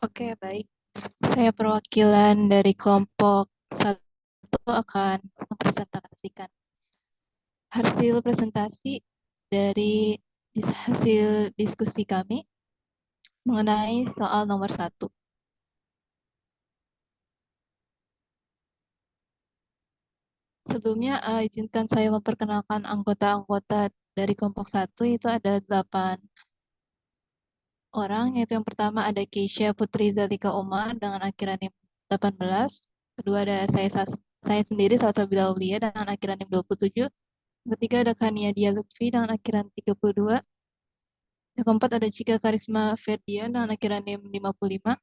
Oke, baik. Saya perwakilan dari kelompok satu akan mempresentasikan hasil presentasi dari hasil diskusi kami mengenai soal nomor 1. Sebelumnya, izinkan saya memperkenalkan anggota-anggota dari kelompok 1, itu ada 8 orang, yaitu yang pertama ada Keisha Putri Zalika Umar dengan akhiran NIM 18. Kedua ada saya sendiri Salsa Bilaulia dengan akhiran NIM 27. Yang ketiga ada Kania Dia Lutfi dengan akhiran 32. Yang keempat ada Cika Karisma Ferdian dengan akhiran NIM 55.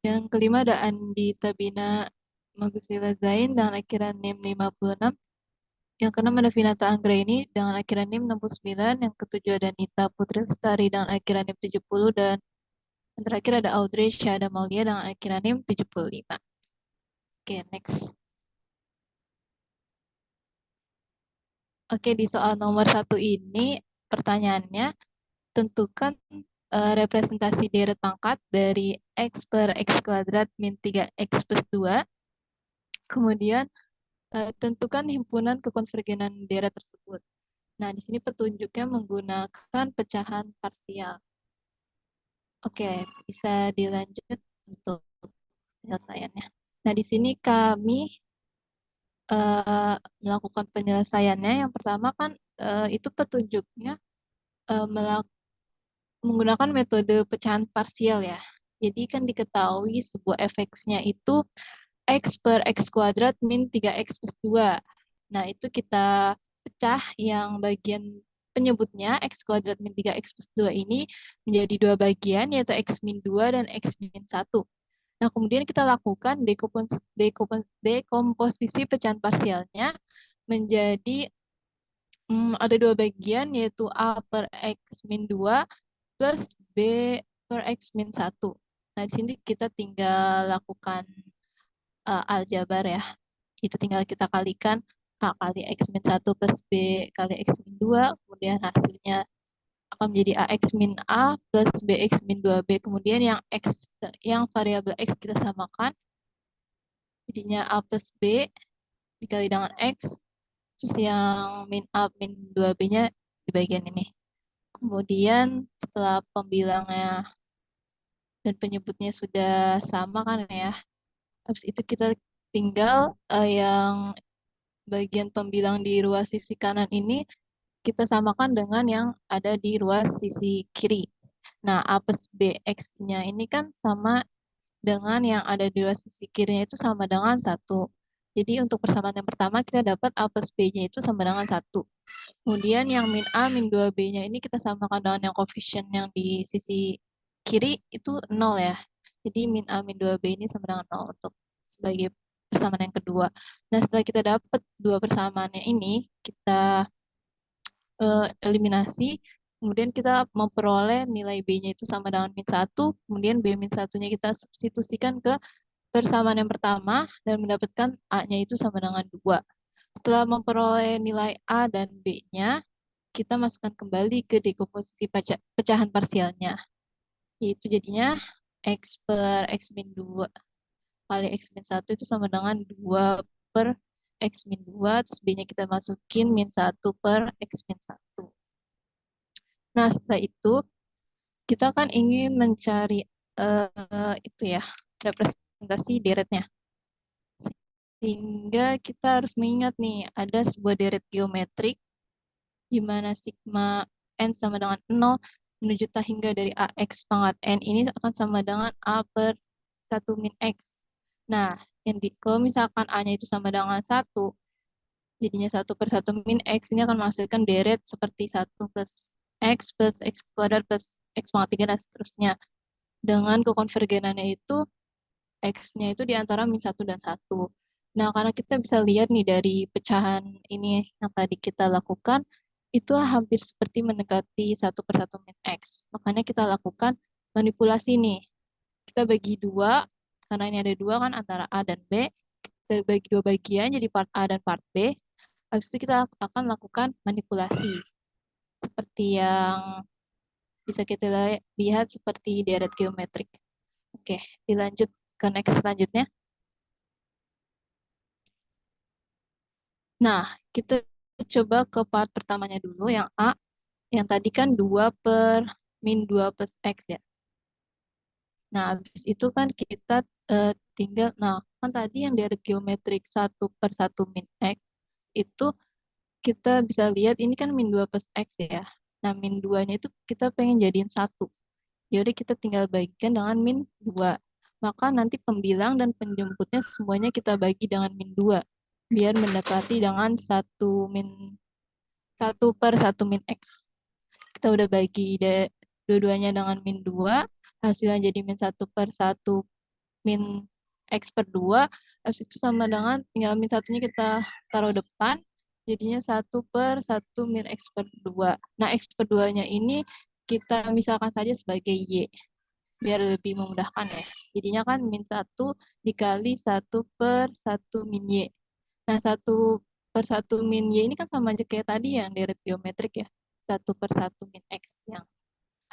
Yang kelima ada Andi Tabina Magusila Zain dengan akhiran NIM 56. Yang keenam ada Vinata Anggraini dengan akhiran NIM 69. Yang ketujuh ada Nita Putri Lestari dengan akhiran NIM 70. Dan yang terakhir ada Audrey Syahada Maulia dengan akhiran NIM 75. Oke, next. Oke, di soal nomor 1 ini pertanyaannya, tentukan representasi deret pangkat dari X per X kuadrat min 3X plus 2. Kemudian tentukan himpunan kekonvergenan deret tersebut. Nah, di sini petunjuknya menggunakan pecahan parsial. Oke, bisa dilanjut untuk penyelesaiannya. Nah, di sini kami melakukan penyelesaiannya. Yang pertama kan itu petunjuknya eh, menggunakan metode pecahan parsial ya. Jadi kan diketahui sebuah fx-nya itu X per X kuadrat min 3X plus 2. Nah, itu kita pecah yang bagian penyebutnya X kuadrat min 3X plus 2 ini menjadi dua bagian, yaitu X min 2 dan X min 1. Nah, kemudian kita lakukan dekomposisi pecahan parsialnya menjadi ada dua bagian, yaitu A per X min 2 plus B per X min 1. Nah, di sini kita tinggal lakukan aljabar ya. Itu tinggal kita kalikan A kali X min 1 plus B kali X min 2. Kemudian hasilnya akan menjadi AX min A plus BX min 2B. Kemudian yang variabel X kita samakan. Jadinya A plus B dikali dengan X. Terus yang min A min 2B-nya di bagian ini. Kemudian setelah pembilangnya dan penyebutnya sudah sama kan ya. Habis itu kita tinggal yang bagian pembilang di ruas sisi kanan ini kita samakan dengan yang ada di ruas sisi kiri. Nah, A plus BX-nya ini kan sama dengan yang ada di ruas sisi kirinya itu sama dengan 1. Jadi untuk persamaan yang pertama kita dapat A plus B-nya itu sama dengan 1. Kemudian yang min A, min 2B-nya ini kita samakan dengan yang koefisien yang di sisi kiri itu 0 ya. Jadi min A, min 2B ini sama dengan 0 untuk sebagai persamaan yang kedua. Nah, setelah kita dapat dua persamaannya ini, kita eliminasi, kemudian kita memperoleh nilai B-nya itu sama dengan min 1, kemudian B min 1-nya kita substitusikan ke persamaan yang pertama dan mendapatkan A-nya itu sama dengan 2. Setelah memperoleh nilai A dan B-nya, kita masukkan kembali ke dekomposisi pecahan parsialnya. Yaitu jadinya X per X min 2 kali X min 1 itu sama dengan 2 per X min 2. Terus B-nya kita masukin min 1 per X min 1. Nah, setelah itu kita kan ingin mencari itu ya, representasi deretnya. Sehingga kita harus mengingat nih, ada sebuah deret geometrik di mana sigma n sama dengan 0 menuju hingga dari AX pangkat n ini akan sama dengan A per 1 min X. Nah, kalau misalkan A-nya itu sama dengan 1, jadinya 1 per 1 min X ini akan menghasilkan deret seperti 1 plus X kuadrat plus X pangkat 3 dan seterusnya. Dengan kekonvergenannya itu X-nya itu di antara min 1 dan 1. Nah, karena kita bisa lihat nih dari pecahan ini yang tadi kita lakukan, itu hampir seperti mendekati 1 per 1 min X. Makanya kita lakukan manipulasi nih. Kita bagi dua, karena ini ada dua kan antara A dan B. Kita bagi dua bagian, jadi part A dan part B. Habis itu kita akan lakukan manipulasi. Seperti yang bisa kita lihat seperti deret geometrik. Oke, dilanjut ke next selanjutnya. Nah, kita coba ke part pertamanya dulu, yang A. Yang tadi kan 2 per min 2 plus X ya. Nah, habis itu kan kita tinggal, nah kan tadi yang dari geometrik 1 per 1 min X, itu kita bisa lihat ini kan min 2 plus X ya. Nah, min 2-nya itu kita pengen jadiin 1. Jadi kita tinggal bagikan dengan min 2. Maka nanti pembilang dan penjemputnya semuanya kita bagi dengan min 2. Biar mendekati dengan 1 per 1 min X. Kita udah bagi dua-duanya dengan min 2. Hasilnya jadi min 1 per 1 min X per 2. Habis itu sama dengan tinggal min satunya kita taruh depan. Jadinya 1 per 1 min X per 2. Nah, X per 2-nya ini kita misalkan saja sebagai Y biar lebih memudahkan ya. Jadinya kan min 1 dikali 1 per 1 min Y. Nah, 1 per 1 min Y ini kan sama aja kayak tadi yang deret geometrik ya. 1 per 1 min X yang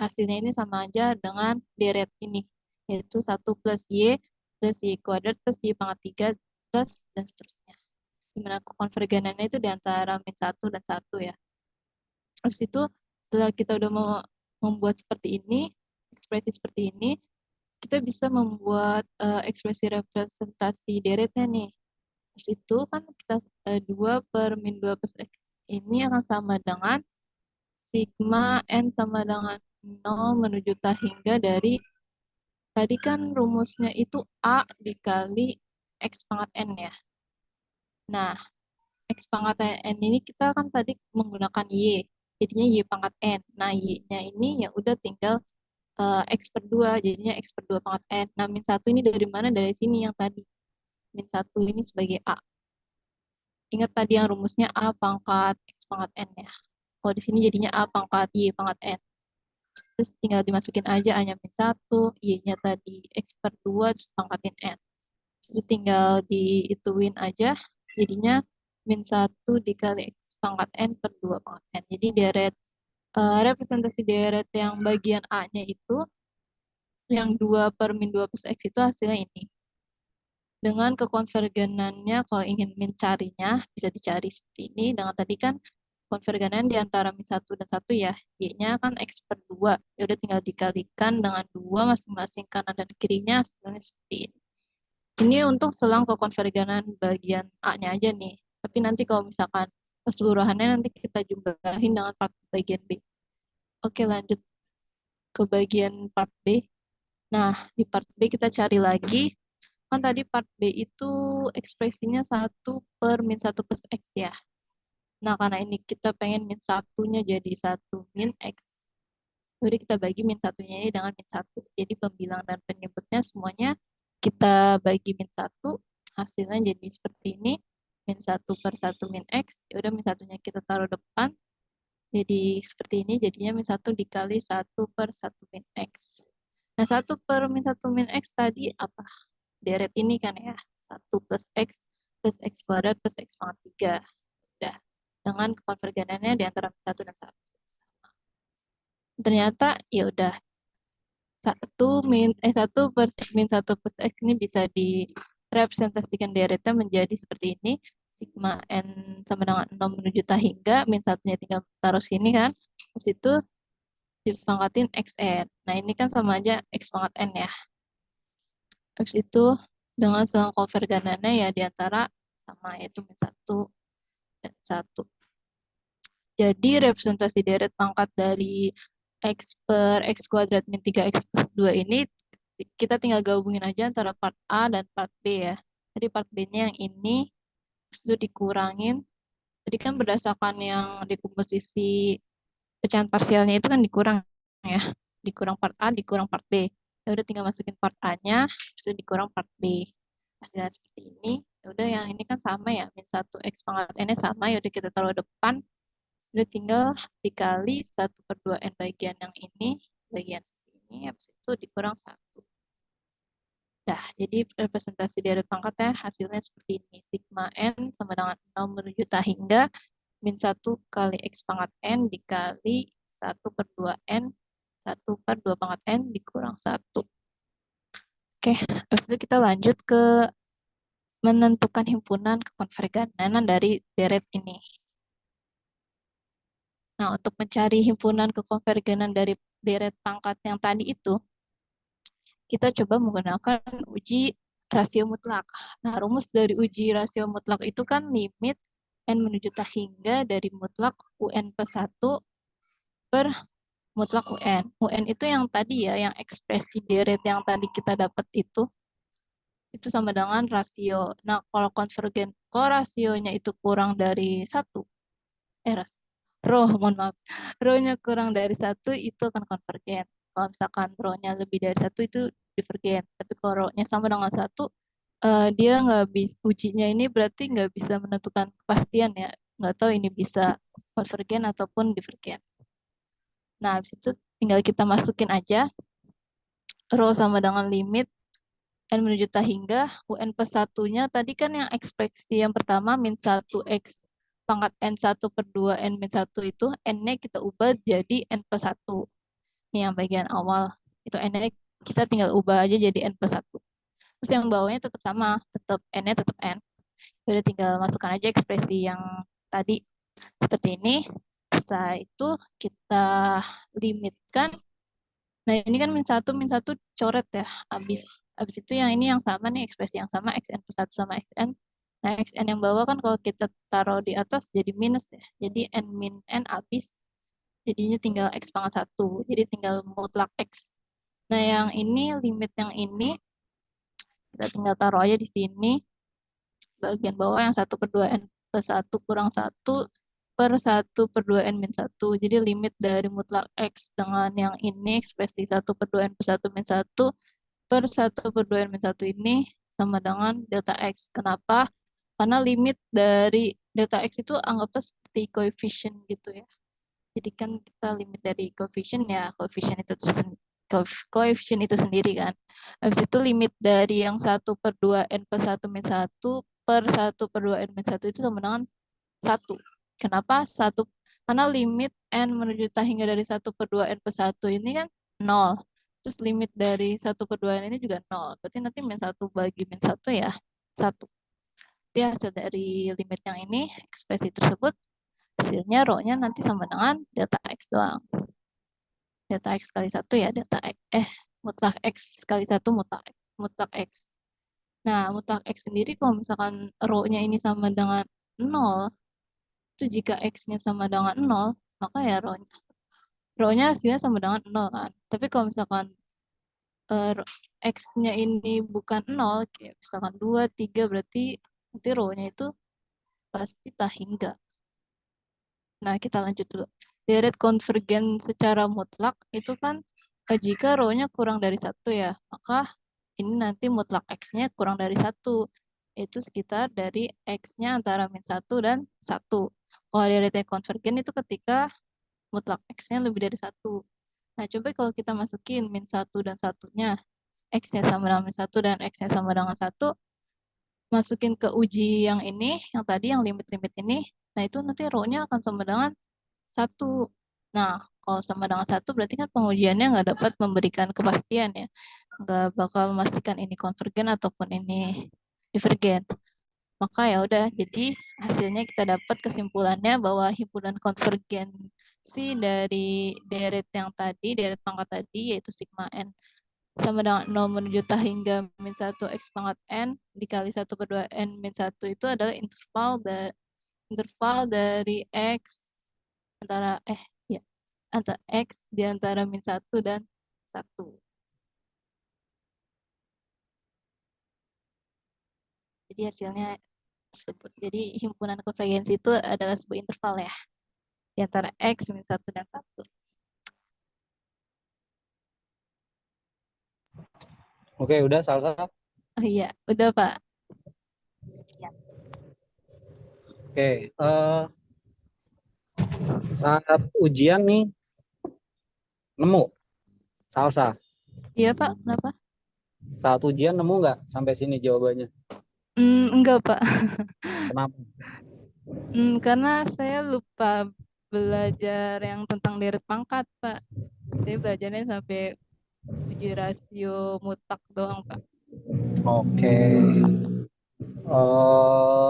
hasilnya ini sama aja dengan deret ini. Yaitu 1 plus Y plus Y kuadrat plus Y pangkat 3 plus dan seterusnya. Dimana konvergenannya itu di antara min 1 dan 1 ya. Habis itu setelah kita udah mau membuat seperti ini, ekspresi seperti ini, kita bisa membuat ekspresi representasi deretnya nih. Terus itu kan kita 2 per min 2 plus X ini akan sama dengan sigma N sama dengan 0 menuju K hingga dari tadi kan rumusnya itu A dikali X pangkat N ya. Nah, X pangkat N ini kita kan tadi menggunakan Y. Jadinya Y pangkat N. Nah, Y-nya ini ya udah tinggal X per 2, jadinya X per 2 pangkat N. Nah, min 1 ini dari mana? Dari sini yang tadi. Min 1 ini sebagai A. Ingat tadi yang rumusnya A pangkat X pangkat N ya. Kalau di sini jadinya A pangkat Y pangkat N. Terus tinggal dimasukin aja A-nya min 1, Y-nya tadi X per 2, terus pangkatin N. Terus tinggal diituin aja, jadinya min 1 dikali X pangkat N per 2 pangkat N. Jadi representasi deret yang bagian A-nya itu, yang 2 per min 2 plus X itu hasilnya ini. Dengan kekonvergenannya, kalau ingin mencarinya, bisa dicari seperti ini. Dengan tadi kan konvergenan di antara min 1 dan 1 ya. Y-nya kan X per 2. Ya udah tinggal dikalikan dengan 2 masing-masing kanan dan kirinya, hasilnya seperti ini. Ini untuk selang kekonvergenan bagian A-nya aja nih. Tapi nanti kalau misalkan keseluruhannya nanti kita jumlahin dengan part bagian B. Oke, lanjut ke bagian part B. Nah, di part B kita cari lagi. Kan tadi part B itu ekspresinya 1 per min 1 plus X ya. Nah, karena ini kita pengen min satunya jadi 1 min X. Jadi kita bagi min satunya ini dengan min 1. Jadi pembilang dan penyebutnya semuanya kita bagi min 1. Hasilnya jadi seperti ini. Min 1 per 1 min X. Ya udah min satunya kita taruh depan. Jadi seperti ini. Jadinya min 1 dikali 1 per 1 min X. Nah, 1 per min 1 min X tadi apa? Deret ini kan ya. 1 plus X kuadrat plus X pangkat 3. Udah. Dengan konvergenannya di antara 1 dan 1. Ternyata ya udah 1 per min 1 plus X ini bisa direpresentasikan deretnya menjadi seperti ini. Sigma N sama dengan 0 menuju ta hingga min satunya tinggal taruh sini kan. Terus itu dipangkatin XN. Nah, ini kan sama aja X pangkat N ya. Terus itu dengan selang konvergenannya ya di antara sama yaitu min 1 dan 1. Jadi representasi deret pangkat dari X per X kuadrat min 3X plus 2 ini kita tinggal gabungin aja antara part A dan part B ya. Jadi part B-nya yang ini, terus itu dikurangin. Jadi kan berdasarkan yang dekomposisi pecahan parsialnya itu kan dikurang ya. Dikurang part A, dikurang part B. Ya udah tinggal masukin part A-nya, terus itu dikurang part B. Hasilnya seperti ini. Ya udah yang ini kan sama ya, min 1 X pangkat N-nya sama, ya udah kita taruh depan. Udah tinggal dikali 1 per 2 N bagian yang ini, bagian sini, habis itu dikurang 1. Nah, jadi representasi dari pangkatnya hasilnya seperti ini. Sigma N sama dengan 0 menuju ta hingga min 1 kali X pangkat N dikali 1 per 2 N, 1 per 2 pangkat N dikurang 1. Oke, habis itu kita lanjut ke menentukan himpunan kekonvergenan dari deret ini. Nah, untuk mencari himpunan kekonvergenan dari deret pangkat yang tadi itu, kita coba menggunakan uji rasio mutlak. Nah, rumus dari uji rasio mutlak itu kan limit n menuju tak hingga dari mutlak UN plus 1 per mutlak UN. UN itu yang tadi ya, yang ekspresi deret yang tadi kita dapat itu sama dengan rasio. Nah, kalau konvergen, kalau rasionya itu kurang dari satu, mohon maaf, rho-nya kurang dari satu itu akan konvergen. Kalau misalkan rho-nya lebih dari satu itu divergen. Tapi kalau rho-nya sama dengan satu, dia nggak bisa, ujinya ini berarti nggak bisa menentukan kepastian ya. Nggak tahu ini bisa konvergen ataupun divergen. Nah, habis itu tinggal kita masukin aja rho sama dengan limit n menuju tak hingga UN plus satunya tadi kan yang ekspresi yang pertama min 1 X pangkat N1 per 2 N min 1 itu N-nya kita ubah jadi N plus 1. Ini yang bagian awal. Itu N-nya kita tinggal ubah aja jadi N plus 1. Terus yang bawahnya tetap sama, tetap N-nya tetap N. Jadi tinggal masukkan aja ekspresi yang tadi seperti ini. Setelah itu kita limitkan. Nah, ini kan min satu coret ya, habis. Habis itu yang ini yang sama nih, ekspresi yang sama, xn plus 1 sama xn. Nah, xn yang bawah kan kalau kita taruh di atas jadi minus ya. Jadi n min n habis, jadinya tinggal x pangkat 1. Jadi tinggal mutlak x. Nah, yang ini, limit yang ini, kita tinggal taruh aja di sini. Bagian bawah yang 1 per 2 n plus 1 kurang 1 per 1 per 2 n min 1. Jadi limit dari mutlak x dengan yang ini, ekspresi 1 per 2 n plus 1 min 1 per 1 per 2 n min 1 ini sama dengan delta x. Kenapa? Karena limit dari delta x itu anggaplah seperti koefisien gitu ya. Jadi kan kita limit dari koefisien ya, koefisien itu sendiri kan. Habis itu limit dari yang 1 per 2 n plus 1 min 1 per 1 per 2 n min 1 itu sama dengan 1. Kenapa? 1. Karena limit n menuju tak hingga dari 1 per 2 n plus 1 ini kan 0. Terus limit dari 1 per 2 n ini juga 0. Berarti nanti min 1 bagi min 1 ya 1. Jadi hasil dari limit yang ini, ekspresi tersebut, hasilnya rho-nya nanti sama dengan delta x doang. Delta x kali 1 ya, mutlak x kali 1 mutlak x. Nah, mutlak x sendiri kalau misalkan rho-nya ini sama dengan 0, itu jika x-nya sama dengan 0, maka ya rho-nya hasilnya sama dengan 0 kan. Tapi kalau misalkan x-nya ini bukan 0, kayak misalkan 2, 3, berarti nanti rho-nya itu pasti tak hingga. Nah, kita lanjut dulu. Deret konvergen secara mutlak itu kan jika rho-nya kurang dari 1 ya, maka ini nanti mutlak x-nya kurang dari 1. Itu sekitar dari x-nya antara min 1 dan 1. Kalau deretnya konvergen itu ketika mutlak x-nya lebih dari 1. Nah, coba kalau kita masukin min 1 dan 1-nya, x-nya sama dengan min 1 dan x-nya sama dengan 1, masukin ke uji yang ini, yang tadi yang limit-limit ini, nah itu nanti rho-nya akan sama dengan 1. Nah, kalau sama dengan 1 berarti kan pengujiannya nggak dapat memberikan kepastian ya. Nggak bakal memastikan ini konvergen ataupun ini divergen. Maka ya udah, jadi hasilnya kita dapat kesimpulannya bahwa himpunan konvergensi dari deret yang tadi, deret pangkat tadi, yaitu sigma n sama dengan 0 menuju tak hingga min 1 x pangkat n dikali 1 per 2 n min 1 itu adalah interval dari x antara ya antara x di antara min 1 dan 1. Jadi hasilnya tersebut. Jadi himpunan konvergensi itu adalah sebuah interval ya di antara x min 1 dan 1. Oke, udah Salsa. Oh iya, udah Pak. Oke, saat ujian nih nemu Salsa. Iya Pak, kenapa? Saat ujian nemu nggak sampai sini jawabannya? Enggak Pak. Kenapa? Karena saya lupa belajar yang tentang deret pangkat Pak. Saya belajarnya sampai uji rasio mutlak doang Pak. Oke.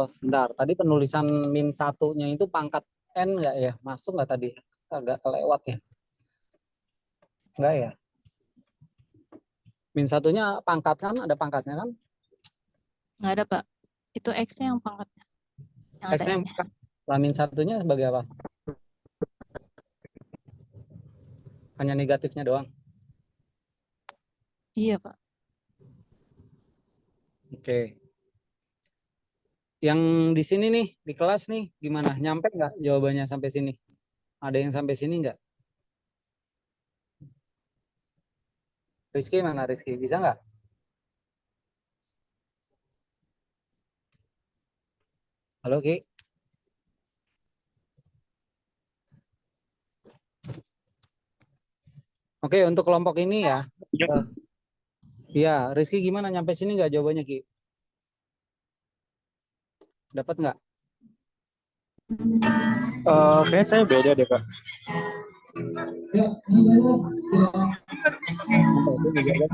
Sebentar. Tadi penulisan min satunya itu pangkat N nggak ya? Masuk nggak tadi? Agak kelewat ya? Nggak ya? Min satunya pangkat kan? Ada pangkatnya kan? Nggak ada, Pak. Itu X-nya yang pangkatnya, yang ada X-nya yang N-nya. pangkat. Lah min satunya sebagai apa? Hanya negatifnya doang. Iya, Pak. Oke. Yang di sini nih, di kelas nih, gimana? Nyampe nggak jawabannya sampai sini? Ada yang sampai sini nggak? Rizky mana Rizky? Bisa nggak? Halo Ki. Oke, untuk kelompok ini ya. Ya, eh, Iya, Rizky gimana? Nyampe sini nggak jawabannya Ki? Dapat nggak? kayaknya saya beda deh, Kak. Apa itu jawaban?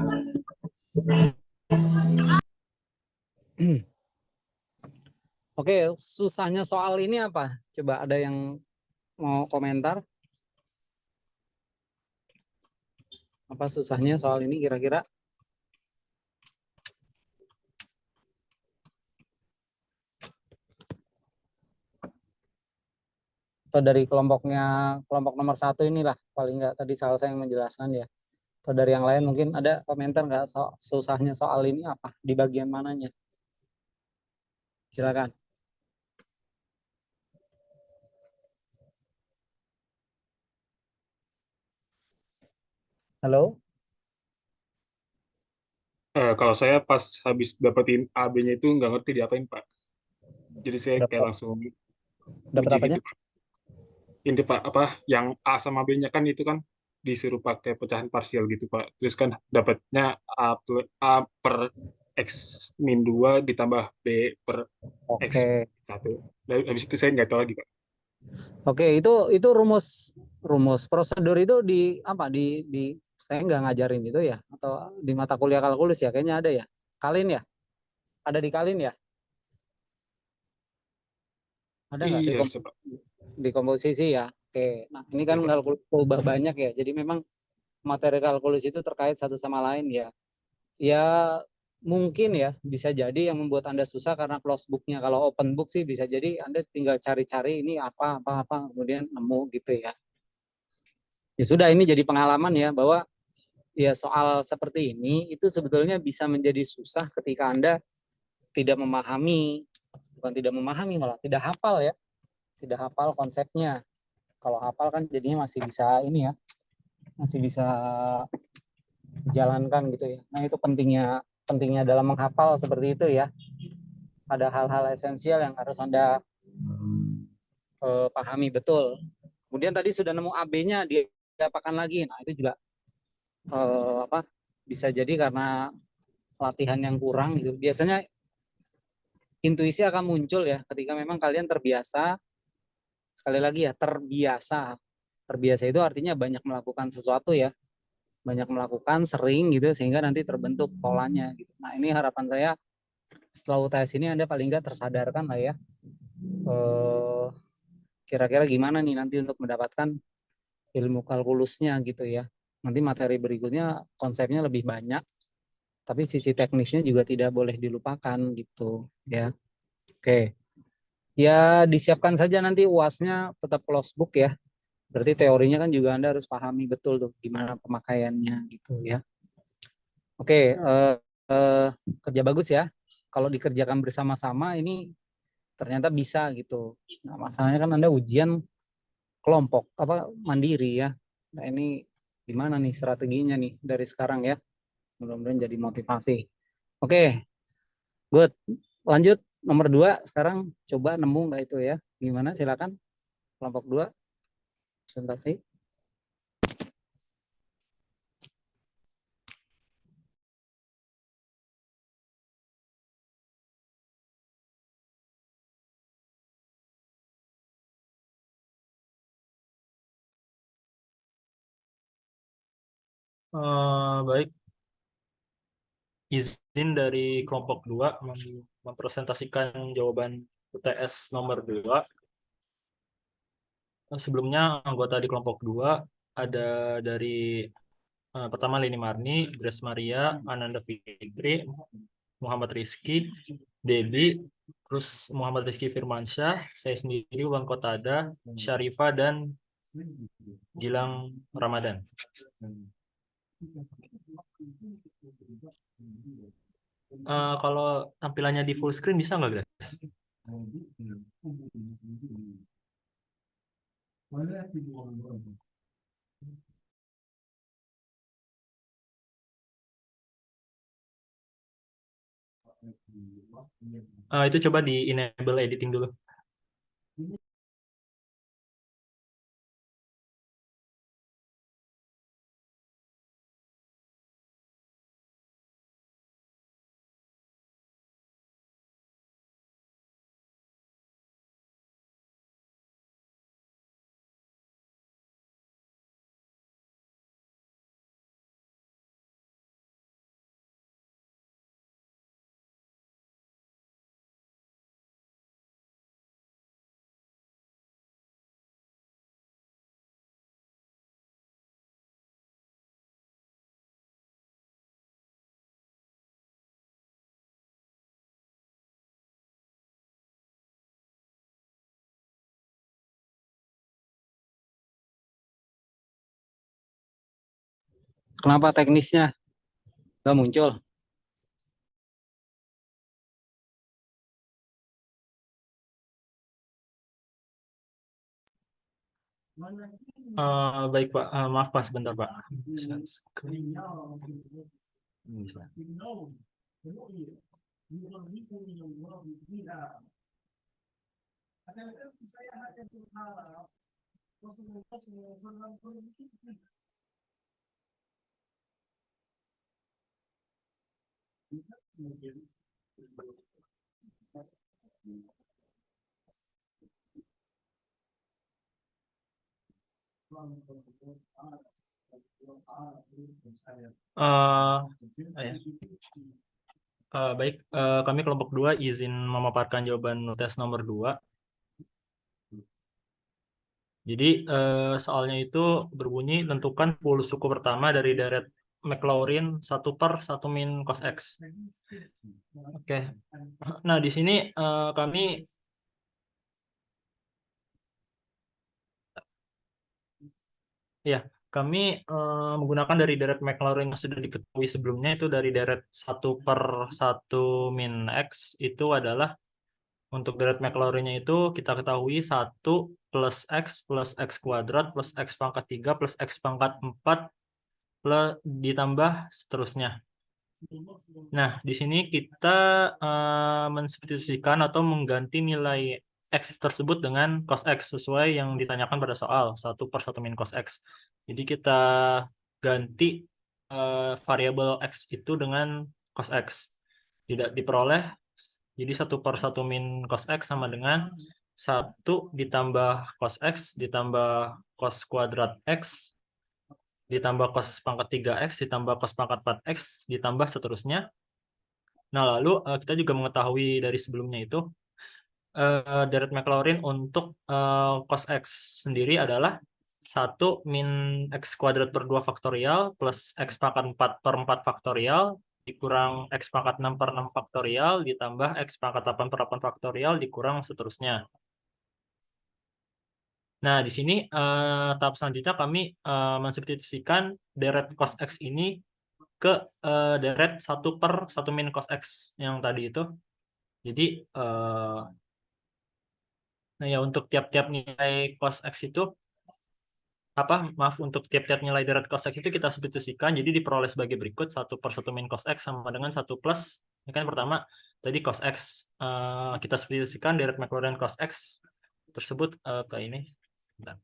Oke, susahnya soal ini apa? Coba ada yang mau komentar? Apa susahnya soal ini kira-kira? Atau dari kelompok nomor satu inilah paling nggak tadi salah saya yang menjelaskan ya. Atau dari yang lain mungkin ada komentar nggak susahnya soal ini apa? Di bagian mananya? Silakan. Halo? Kalau saya pas habis dapetin AB-nya itu nggak ngerti diapain, Pak. Jadi saya kayak Dapat langsung dapat uji apanya? gitu, Pak. Ini, Pak, apa yang A sama B-nya kan itu kan disuruh pakai pecahan parsial gitu, Pak. Terus kan dapatnya A per X min 2 ditambah B per X Oke. 1. Dan habis itu saya nggak tahu lagi, Pak. Oke, itu rumus rumus prosedur itu di apa di saya nggak ngajarin itu ya atau di mata kuliah kalkulus ya kayaknya ada ya. Kalin ya? Ada di Kalin ya? Ada nggak Iya, harusnya, Pak. di komposisi ya? Oke. Nah, ini kan Ya, Pak. kalkulus ubah banyak ya. Jadi memang materi kalkulus itu terkait satu sama lain ya. Ya mungkin ya bisa jadi yang membuat Anda susah karena close booknya. Kalau open book sih bisa jadi Anda tinggal cari-cari ini apa kemudian nemu gitu ya. Ya sudah ini jadi pengalaman ya bahwa ya soal seperti ini itu sebetulnya bisa menjadi susah ketika Anda tidak memahami, bukan tidak memahami malah tidak hafal ya, tidak hafal konsepnya. Kalau hafal kan jadinya masih bisa ini ya, masih bisa dijalankan gitu ya. Nah, itu pentingnya pentingnya dalam menghafal seperti itu ya. Ada hal-hal esensial yang harus Anda pahami betul. Kemudian tadi sudah nemu AB-nya diapakan lagi. Nah, itu juga apa bisa jadi karena latihan yang kurang gitu. Biasanya intuisi akan muncul ya ketika memang kalian terbiasa, sekali lagi ya terbiasa. Terbiasa itu artinya banyak melakukan sesuatu ya, banyak melakukan sering gitu sehingga nanti terbentuk polanya gitu. Nah, ini harapan saya setelah UTS ini Anda paling nggak tersadarkan lah ya. Eh, Kira-kira gimana nih nanti untuk mendapatkan ilmu kalkulusnya gitu ya. Nanti materi berikutnya konsepnya lebih banyak, tapi sisi teknisnya juga tidak boleh dilupakan gitu ya. Oke. Ya disiapkan saja nanti UASnya tetap close book ya. Berarti teorinya kan juga Anda harus pahami betul tuh gimana pemakaiannya gitu ya. Oke, kerja bagus ya. Kalau dikerjakan bersama-sama ini ternyata bisa gitu. Nah, masalahnya kan Anda ujian kelompok apa mandiri ya. Nah, ini gimana nih strateginya nih dari sekarang ya. Mudah-mudahan jadi motivasi. Oke, good. Lanjut nomor 2 sekarang coba nemu nggak itu ya. Gimana silakan kelompok 2 presentasi. Baik. izin dari kelompok 2 mempresentasikan jawaban UTS nomor 2. Sebelumnya anggota di kelompok 2 ada dari pertama Leni Marni, Grace Maria, Ananda Fikri, Muhammad Rizky, Debi, terus Muhammad Rizky Firmansyah, saya sendiri Wan Kotada, Syarifah, dan Gilang Ramadan. Kalau tampilannya di full screen bisa nggak, guys? Itu coba di enable editing dulu. Kenapa teknisnya nggak muncul? Baik Pak, maaf Pak sebentar Pak. Baik, kami kelompok 2 izin memaparkan jawaban tes nomor 2. Jadi soalnya itu berbunyi tentukan full suku pertama dari deret Maclaurin 1/1 min cos X. Oke. Nah, di sini kami menggunakan dari deret Maclaurin yang sudah diketahui sebelumnya, itu dari deret 1/1 min X itu adalah untuk deret Maclaurin-nya itu kita ketahui 1 plus X kuadrat plus X pangkat 3 plus X pangkat 4 plus ditambah seterusnya. Nah, di sini kita mensubstitusikan atau mengganti nilai X tersebut dengan cos X sesuai yang ditanyakan pada soal 1/1 min cos X. Jadi kita ganti variabel X itu dengan cos X. Tidak diperoleh. Jadi 1/1 min cos X sama dengan 1 ditambah cos X ditambah cos kuadrat X ditambah cos pangkat 3X ditambah cos pangkat 4X ditambah seterusnya. Nah, lalu kita juga mengetahui dari sebelumnya itu deret Maclaurin untuk cos X sendiri adalah 1 min X kuadrat per 2 faktorial plus X pangkat 4/4 faktorial dikurang X pangkat 6/6 faktorial ditambah X pangkat 8/8 faktorial dikurang seterusnya. Nah, di sini tahap selanjutnya kami mensubstitusikan deret cos X ini ke deret 1/1 min cos X yang tadi itu. Jadi, nah ya untuk tiap-tiap nilai cos X itu, untuk tiap-tiap nilai deret cos X itu kita substitusikan, jadi diperoleh sebagai berikut 1/1 min cos X sama dengan 1 plus, ini kan pertama, tadi cos X, kita substitusikan deret Maclaurin cos X tersebut ke ini. Bentar.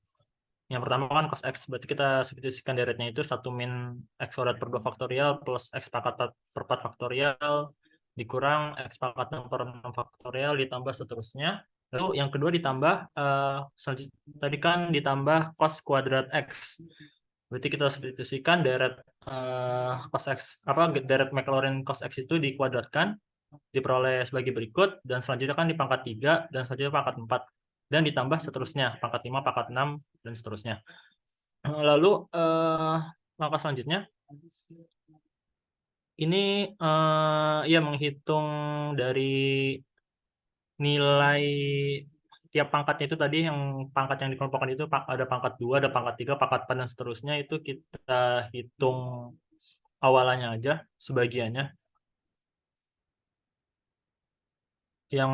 Yang pertama kan cos X, berarti kita substitusikan deretnya itu 1 min X kuadrat per 2 faktorial plus X pangkat 4 faktorial dikurang X pangkat 6/6 faktorial ditambah seterusnya. Lalu yang kedua ditambah, tadi kan ditambah cos kuadrat X. Berarti kita substitusikan deret cos X, deret Maclaurin cos X itu dikuadratkan, diperoleh sebagai berikut, dan selanjutnya kan di pangkat 3, dan selanjutnya pangkat 4, dan ditambah seterusnya, pangkat 5, pangkat 6, dan seterusnya. Lalu langkah selanjutnya, ini ya menghitung dari nilai tiap pangkatnya itu tadi, yang pangkat yang dikelompokkan itu ada pangkat 2, ada pangkat 3, pangkat 4, dan seterusnya, itu kita hitung awalannya aja, sebagiannya. Yang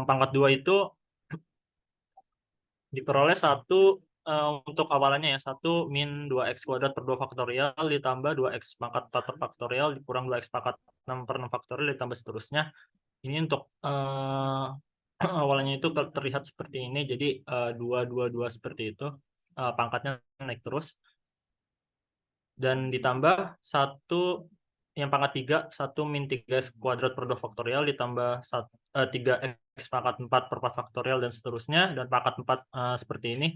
pangkat 2 itu diperoleh 1 untuk awalannya ya, 1 min 2x kuadrat per 2 faktorial ditambah 2x pangkat 4 per faktorial dikurang 2x pangkat 6 per 6 faktorial ditambah seterusnya. Ini untuk awalnya itu terlihat seperti ini, jadi 2, 2, 2 seperti itu, pangkatnya naik terus, dan ditambah 1 yang pangkat 3, 1 min 3x kuadrat per 2 faktorial ditambah 3x pangkat 4 per 4 faktorial dan seterusnya, dan pangkat 4 seperti ini,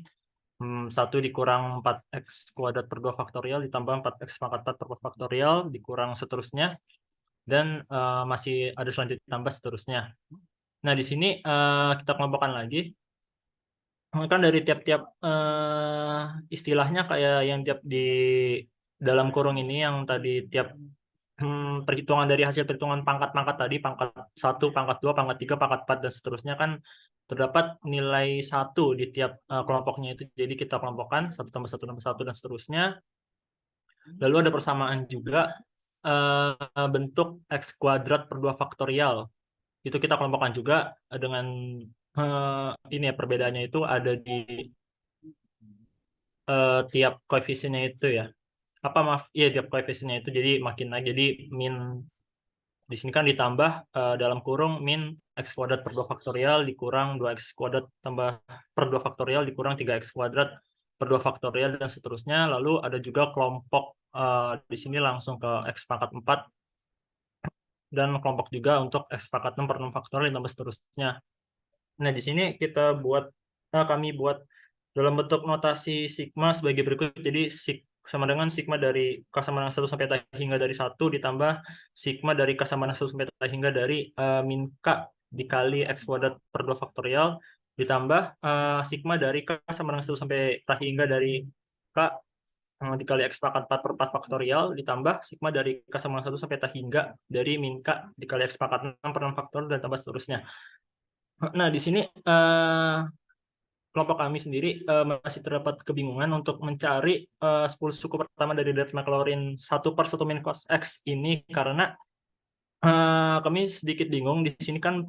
1 dikurang 4x kuadrat per 2 faktorial ditambah 4x pangkat 4 per 4 faktorial dikurang seterusnya, dan masih ada selanjutnya tambah seterusnya. Nah, di sini kita kelompokkan lagi. Kan dari tiap-tiap istilahnya kayak yang tiap di dalam kurung ini, yang tadi tiap perhitungan dari hasil perhitungan pangkat-pangkat tadi, pangkat 1, pangkat 2, pangkat 3, pangkat 4, dan seterusnya, kan terdapat nilai 1 di tiap kelompoknya itu. Jadi kita kelompokkan 1 tambah 1 tambah 1 dan seterusnya. Lalu ada persamaan juga bentuk x kuadrat per 2 faktorial. Itu kita kelompokkan juga dengan ini ya, perbedaannya itu ada di tiap koefisiennya itu ya. Iya, tiap koefisiennya itu, jadi makin naik, jadi min di sini kan ditambah dalam kurung min x kuadrat per 2 faktorial dikurang 2x kuadrat tambah per 2 faktorial dikurang 3x kuadrat per 2 faktorial dan seterusnya. Lalu ada juga kelompok di sini langsung ke x pangkat 4, dan kelompok juga untuk x pangkat 6 per 6 faktorial ditambah seterusnya. Nah, di sini kami buat dalam bentuk notasi sigma sebagai berikut. Jadi sama dengan sigma dari K sama dengan 1 sampai T hingga dari 1 ditambah sigma dari K sama dengan 1 sampai T hingga dari min K dikali X kuadrat per 2 faktorial ditambah sigma dari K sama dengan 1 sampai T hingga dari K dikali X pangkat 4 per 4 faktorial ditambah sigma dari K sama dengan 1 sampai T hingga dari min K dikali X pangkat 6 per 6 faktorial dan tambah seterusnya. Nah, di sini kelompok kami sendiri masih terdapat kebingungan untuk mencari 10 suku pertama dari deret Maclaurin 1 per 1 min cos X ini, karena kami sedikit bingung. Di sini kan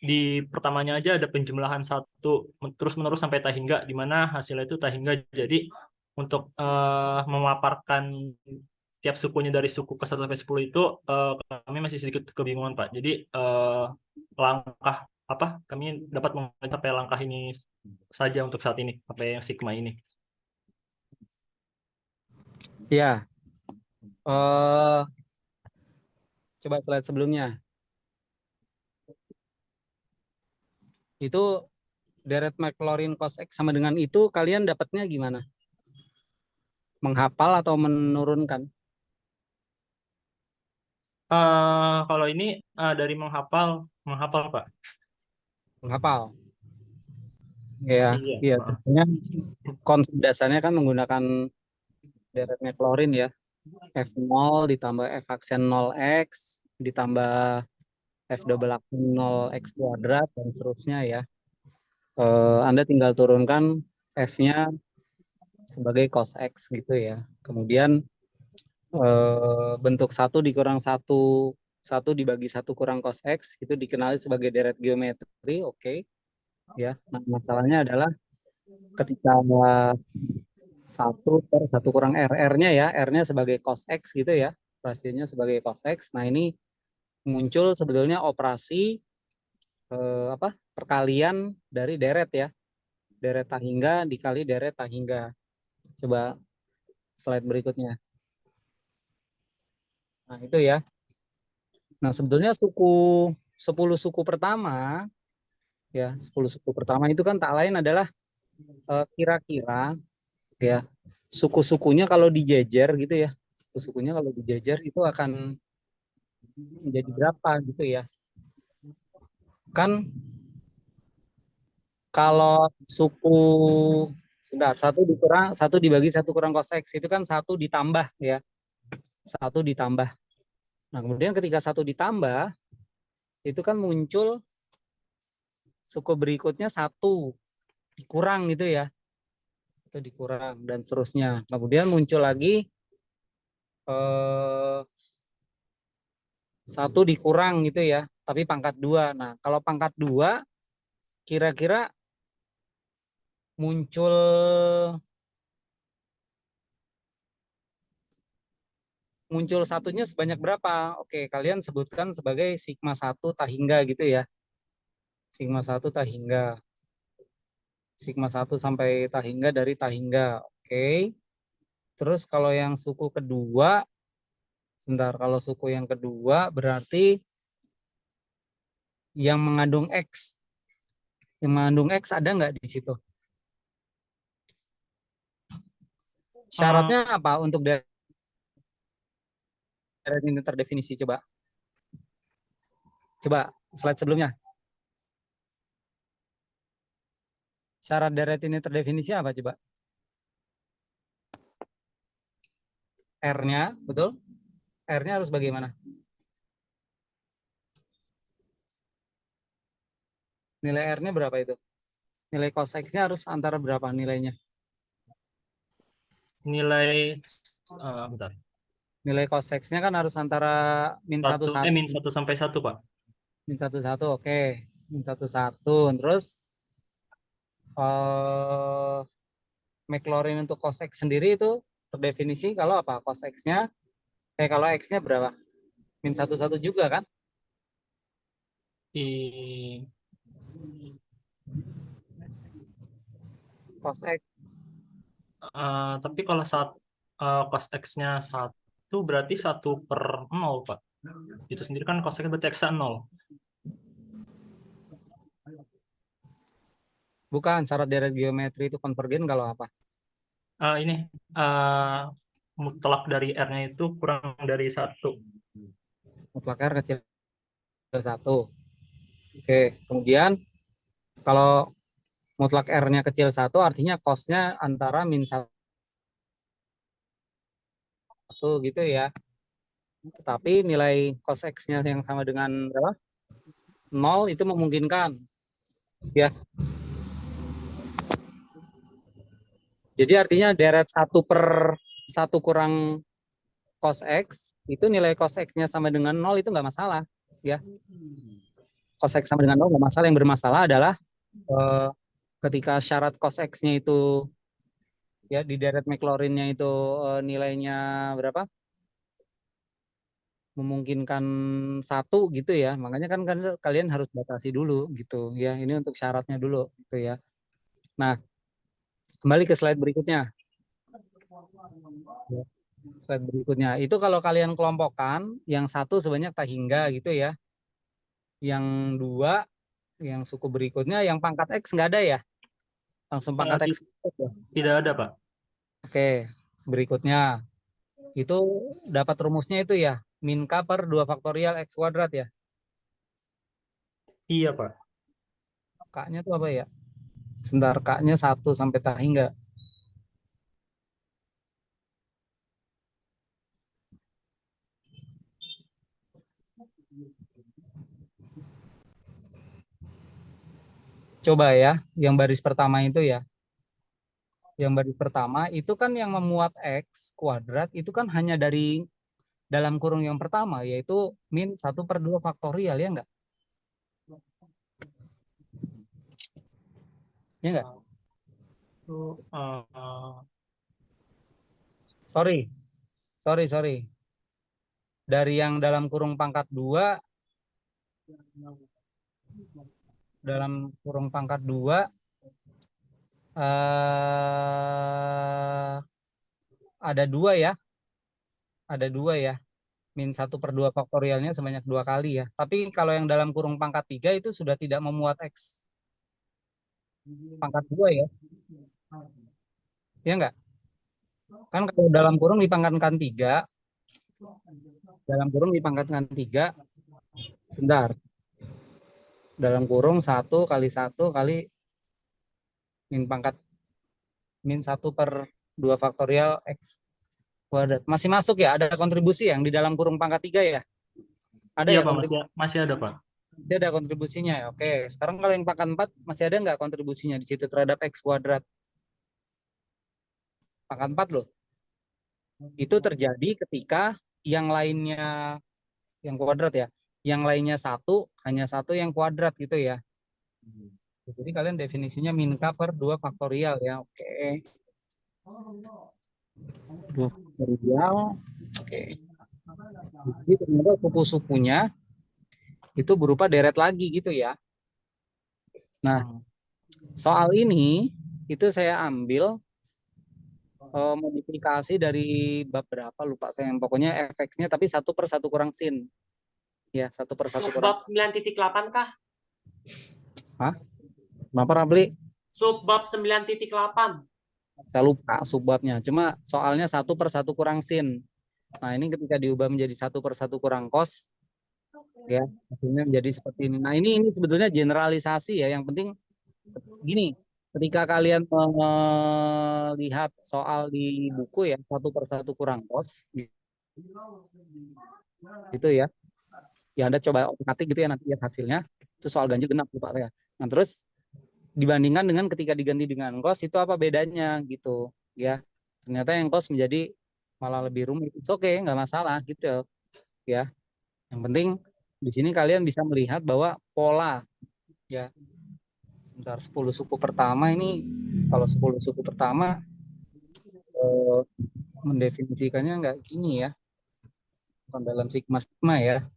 di pertamanya aja ada penjumlahan 1 terus-menerus sampai T hingga, di mana hasilnya itu T hingga. Jadi untuk memaparkan tiap sukunya dari suku ke 1 sampai 10 itu kami masih sedikit kebingungan, Pak. Jadi langkah kami dapat mencapai langkah ini saja untuk saat ini, apa yang sigma ini. Ya, coba slide sebelumnya. Itu deret Maclaurin cos X sama dengan itu, kalian dapatnya gimana? Menghafal atau menurunkan? Kalau ini dari menghafal Pak. Menghafal. Ya, Iya. iya. Tentunya konsep dasarnya kan menggunakan deret Maclaurin ya. F0 ditambah F aksen 0x ditambah F double aksen 0x kuadrat dan seterusnya ya. Anda tinggal turunkan F-nya sebagai cos X gitu ya. Kemudian bentuk 1 dikurang 1 dibagi 1 kurang cos X itu dikenali sebagai deret geometri, oke. Ya, nah masalahnya adalah ketika 1 per 1 kurang R-nya ya, R-nya sebagai cos X gitu ya, rasionya sebagai cos X. Nah, ini muncul sebetulnya operasi perkalian dari deret ya. Deret T hingga dikali deret T hingga. Coba slide berikutnya. Nah, itu ya. Nah, sebetulnya 10 suku pertama ya, 10 suku pertama itu kan tak lain adalah kira-kira ya suku-sukunya kalau dijejer gitu ya, suku-sukunya kalau dijejer itu akan menjadi berapa gitu ya. Kan kalau suku sebentar, satu dibagi satu kurang cos X itu kan satu ditambah ya. Satu ditambah. Nah, kemudian ketika satu ditambah itu kan muncul suku berikutnya satu dikurang gitu ya. Satu dikurang dan seterusnya. Kemudian muncul lagi satu dikurang gitu ya, tapi pangkat 2. Nah, kalau pangkat 2 kira-kira muncul satunya sebanyak berapa? Oke, kalian sebutkan sebagai sigma 1 tahingga gitu ya. Sigma 1 tahingga. Sigma 1 sampai tahingga dari tahingga. Oke. Terus kalau yang suku kedua, sebentar, kalau suku yang kedua berarti yang mengandung X. Yang mengandung X ada nggak di situ? Syaratnya apa untuk deret ini terdefinisi? Coba slide sebelumnya. Syarat deret ini terdefinisi apa coba? R-nya, betul? R-nya harus bagaimana? Nilai R-nya berapa itu? Nilai cos X-nya harus antara berapa nilainya? Nilai bentar. Nilai cos X-nya kan harus antara min 1 1. Min 1 sampai 1, Pak. Min 1 1, oke. Min 1 1. Terus Maclaurin untuk cos X sendiri itu terdefinisi kalau apa? Cos X-nya kalau X-nya berapa? Min 1 1 juga kan? Cos X. Tapi kalau cos X-nya 1 berarti 1/0, Pak. Itu sendiri kan cos X berarti X 0. Bukan, syarat deret geometri itu konvergen kalau apa? Ini mutlak dari R-nya itu kurang dari 1. Mutlak R kecil 1. Oke, kemudian kalau mutlak R-nya kecil 1 artinya cos-nya antara min 1 gitu ya. Tetapi nilai cos X-nya yang sama dengan berapa? 0 itu memungkinkan. Ya. Jadi artinya deret 1/1 kurang cos X, itu nilai cos X-nya sama dengan 0 itu nggak masalah. Ya. Cos X sama dengan 0 nggak masalah. Yang bermasalah adalah ketika syarat cos X-nya itu ya di deret Maclaurin-nya itu nilainya berapa? Memungkinkan 1 gitu ya. Makanya kan kalian harus batasi dulu gitu ya. Ini untuk syaratnya dulu gitu ya. Nah, kembali ke slide berikutnya. Slide berikutnya. Itu kalau kalian kelompokkan yang 1 sebanyak tahingga gitu ya. Yang 2 yang suku berikutnya yang pangkat X nggak ada ya? Langsung pangkat X. Tidak ada, Pak. Oke, berikutnya. Itu dapat rumusnya itu ya, min K per 2 faktorial X kuadrat ya? Iya, Pak. K-nya itu apa ya? Sebentar, K-nya 1 sampai tahingga. Coba ya, yang baris pertama itu ya. Yang baris pertama itu kan yang memuat X kuadrat itu kan hanya dari dalam kurung yang pertama, yaitu min 1/2 faktorial, ya enggak? Ya enggak? Sorry. Dari yang dalam kurung pangkat 2, dalam kurung pangkat 2 ada 2 ya. Ada 2 ya. Min 1/2 faktorialnya sebanyak 2 kali ya. Tapi kalau yang dalam kurung pangkat 3 itu sudah tidak memuat X pangkat 2 ya. Ya enggak? Kan kalau dalam kurung dipangkatkan 3, sebentar. Dalam kurung 1 kali 1 kali min pangkat min 1/2 faktorial X kuadrat. Masih masuk ya? Ada kontribusi yang di dalam kurung pangkat 3 ya? Ada Iya ya Pak, kontribusi? masih ada Pak. Dia ada kontribusinya ya. Oke, sekarang kalau yang pangkat 4 masih ada nggak kontribusinya di situ terhadap X kuadrat? Pangkat 4 loh. Itu terjadi ketika yang lainnya, yang kuadrat ya, yang lainnya 1, hanya 1 yang kuadrat gitu ya. Jadi kalian definisinya min K/2 faktorial ya. Oke. 2 faktorial. Oke. Jadi ternyata suku-sukunya itu berupa deret lagi gitu ya. Nah, soal ini itu saya ambil modifikasi dari bab berapa lupa saya, yang pokoknya fx-nya tapi 1/1 kurang sin. Ya, 1/1 kurang. Subbab 9.8 kah? Hah? Kenapa Rabli? Subbab 9.8. Saya lupa subbabnya. Cuma soalnya 1/1 kurang sin. Nah, ini ketika diubah menjadi 1/1 kurang cos, ya, hasilnya menjadi seperti ini. Nah, ini sebetulnya generalisasi ya. Yang penting gini, ketika kalian melihat soal di buku ya, 1/1 kurang cos, gitu ya. Ya Anda coba otak-atik gitu ya, nanti lihat hasilnya. Itu soal ganjil genap lupa saya. Nah, terus dibandingkan dengan ketika diganti dengan cos itu apa bedanya gitu ya. Ternyata yang cos menjadi malah lebih rumit. It's okay, nggak masalah gitu ya. Yang penting di sini kalian bisa melihat bahwa pola ya. Sebentar, 10 suku pertama ini, kalau 10 suku pertama mendefinisikannya nggak gini ya, bukan dalam sigma ya.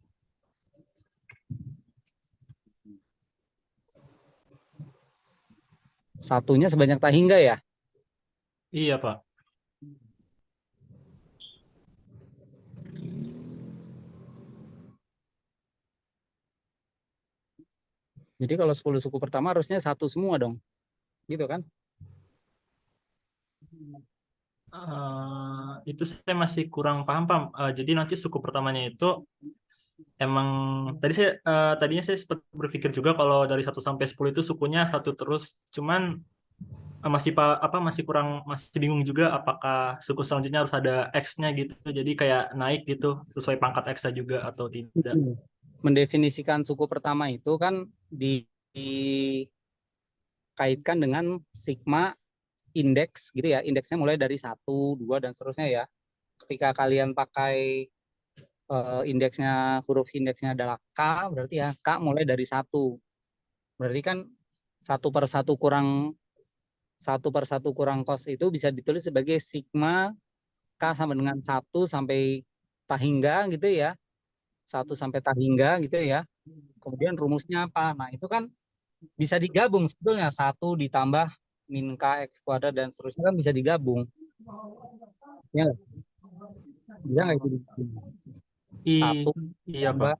Satunya sebanyak tahingga ya. Iya Pak. Jadi kalau 10 suku pertama harusnya 1 semua dong. Gitu kan? Itu saya masih kurang paham Pak. Jadi nanti suku pertamanya itu emang tadinya saya sempat berpikir juga kalau dari 1 sampai 10 itu sukunya 1 terus. Cuman masih bingung juga apakah suku selanjutnya harus ada X-nya gitu. Jadi kayak naik gitu sesuai pangkat X-nya juga atau tidak. Mendefinisikan suku pertama itu kan dikaitkan dengan sigma indeks gitu ya. Indeksnya mulai dari 1, 2 dan seterusnya ya. Ketika kalian pakai huruf indeksnya adalah K, berarti ya K mulai dari 1. Berarti kan 1/1 kurang cos itu bisa ditulis sebagai sigma K sama dengan 1 sampai tahingga gitu ya. 1 sampai tahingga gitu ya. Kemudian rumusnya apa? Nah, itu kan bisa digabung sebetulnya. 1 ditambah min K X kuadrat dan seterusnya kan bisa digabung. Ya nggak? Bisa nggak itu digabung? 1 Iya Pak.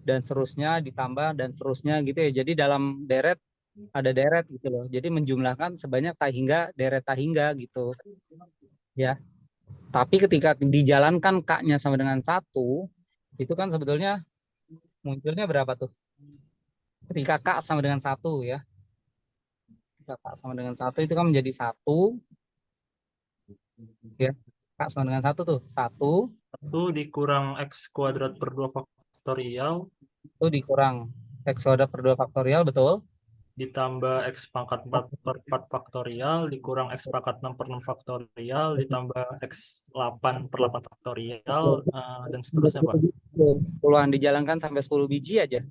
dan seterusnya ditambah dan seterusnya gitu ya. Jadi dalam deret ada deret gitu loh. Jadi menjumlahkan sebanyak tahingga deret tahingga gitu. Ya. Tapi ketika dijalankan K-nya sama dengan 1, itu kan sebetulnya munculnya berapa tuh? Ketika K sama dengan 1 ya. Ketika K sama dengan 1 itu kan menjadi 1 ya. K sama dengan 1 tuh. 1 1 dikurang X kuadrat per 2 faktorial itu dikurang X kuadrat per 2 faktorial, betul? ditambah X pangkat 4 per 4 faktorial dikurang X pangkat 6 per 6 faktorial ditambah X 8 per 8 faktorial dan seterusnya Pak. Puluhan dijalankan sampai 10 biji aja.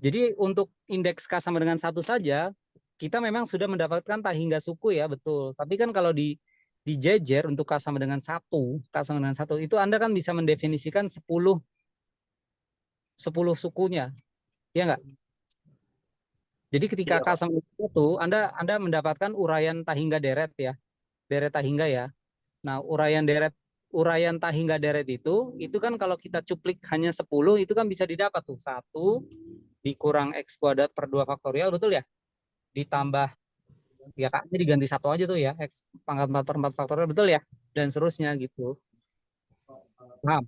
Jadi untuk indeks K sama dengan 1 saja, kita memang sudah mendapatkan tahingga suku ya, betul. Tapi kan kalau dijejer untuk K sama dengan 1, itu Anda kan bisa mendefinisikan 10 sukunya. Ya enggak? Jadi ketika K sama dengan 1, Anda mendapatkan uraian tahingga deret ya. Deret tahingga ya. Nah, uraian tahingga deret itu kan kalau kita cuplik hanya 10 itu kan bisa didapat tuh 1 dikurang X kuadrat per 2 faktorial, betul ya? Ditambah Ya K-nya diganti 1 aja tuh ya, X pangkat 4/4 faktorial, betul ya? Dan seterusnya gitu. Paham?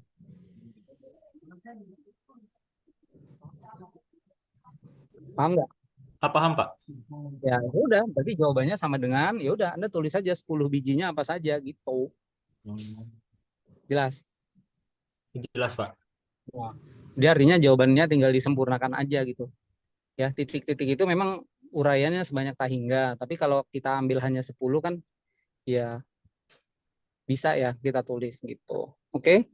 Paham nggak? Paham, Pak? Ya udah, berarti jawabannya sama dengan, ya udah Anda tulis saja 10 bijinya apa saja gitu. Jelas? Jelas, Pak. Nah, dia artinya jawabannya tinggal disempurnakan aja gitu. Ya, titik-titik itu memang uraiannya sebanyak tak hingga, tapi kalau kita ambil hanya 10 kan ya bisa ya kita tulis gitu. Oke?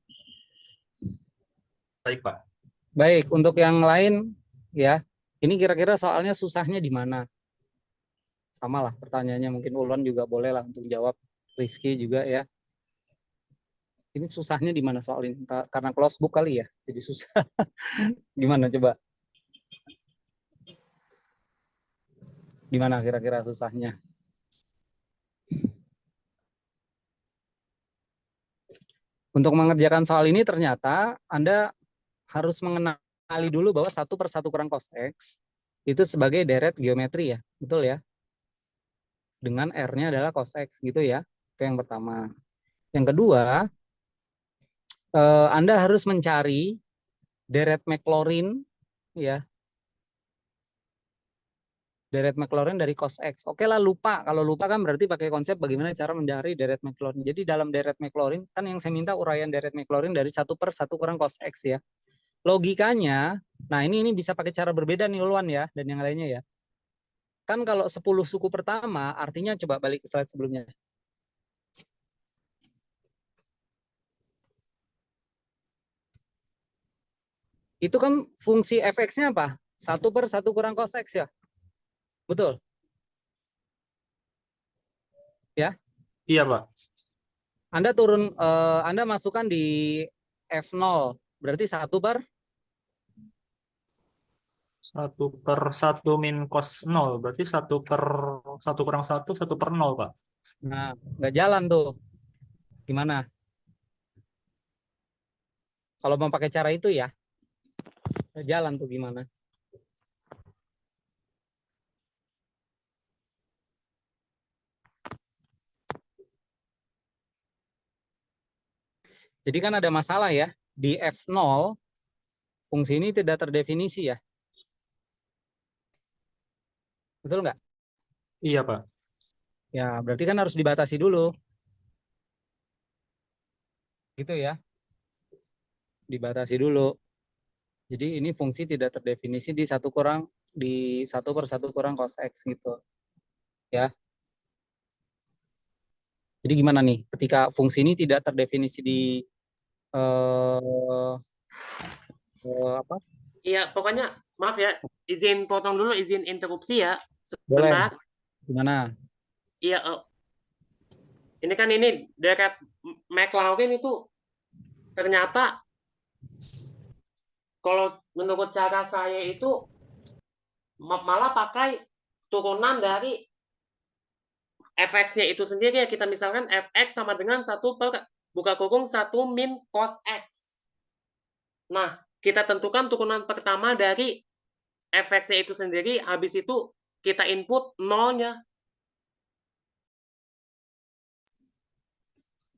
Baik, Pak. Baik, untuk yang lain ya, ini kira-kira soalnya susahnya di mana? Sama lah pertanyaannya, mungkin Ulon juga boleh lah untuk jawab, Rizky juga ya. Ini susahnya di mana soal ini? Karena close book kali ya, jadi susah. Gimana coba? Di mana kira-kira susahnya? Untuk mengerjakan soal ini ternyata Anda harus mengenali dulu bahwa 1/1 kurang cos X itu sebagai deret geometri ya, betul ya? Dengan R-nya adalah cos X gitu ya. Itu yang pertama. Yang kedua, Anda harus mencari deret Maclaurin ya. Deret Maclaurin dari cos X. Oke lah, lupa. Kalau lupa kan berarti pakai konsep bagaimana cara mencari deret Maclaurin. Jadi dalam deret Maclaurin, kan yang saya minta uraian deret Maclaurin dari 1/1 kurang cos X ya. Logikanya, nah ini bisa pakai cara berbeda nih Ulwan ya, dan yang lainnya ya. Kan kalau 10 suku pertama, artinya coba balik ke slide sebelumnya. Itu kan fungsi fx-nya apa? 1/1 kurang cos X ya. Betul? Ya. Iya, Pak. Anda Anda masukkan di F0, berarti 1/1 1/1 min cos 0, berarti 1/1 kurang 1/0, Pak. Nah, nggak jalan tuh. Gimana? Kalau mau pakai cara itu ya, nggak jalan tuh gimana? Jadi kan ada masalah ya, di F0 fungsi ini tidak terdefinisi ya. Betul nggak? Iya, Pak. Ya, berarti kan harus dibatasi dulu. Gitu ya. Dibatasi dulu. Jadi ini fungsi tidak terdefinisi di 1/1 kurang cos X gitu. Ya. Jadi gimana nih? Ketika fungsi ini tidak terdefinisi di apa? Iya, pokoknya maaf ya, izin potong dulu, izin interupsi ya. Boleh. Sebentar. Gimana? Iya, ini kan ini deret Maclaurin itu ternyata kalau menurut cara saya itu malah pakai turunan dari fx-nya itu sendiri ya. Kita misalkan fx sama dengan 1 per buka kurung 1 min cos x. Nah, kita tentukan turunan pertama dari fx-nya itu sendiri, habis itu kita input nolnya.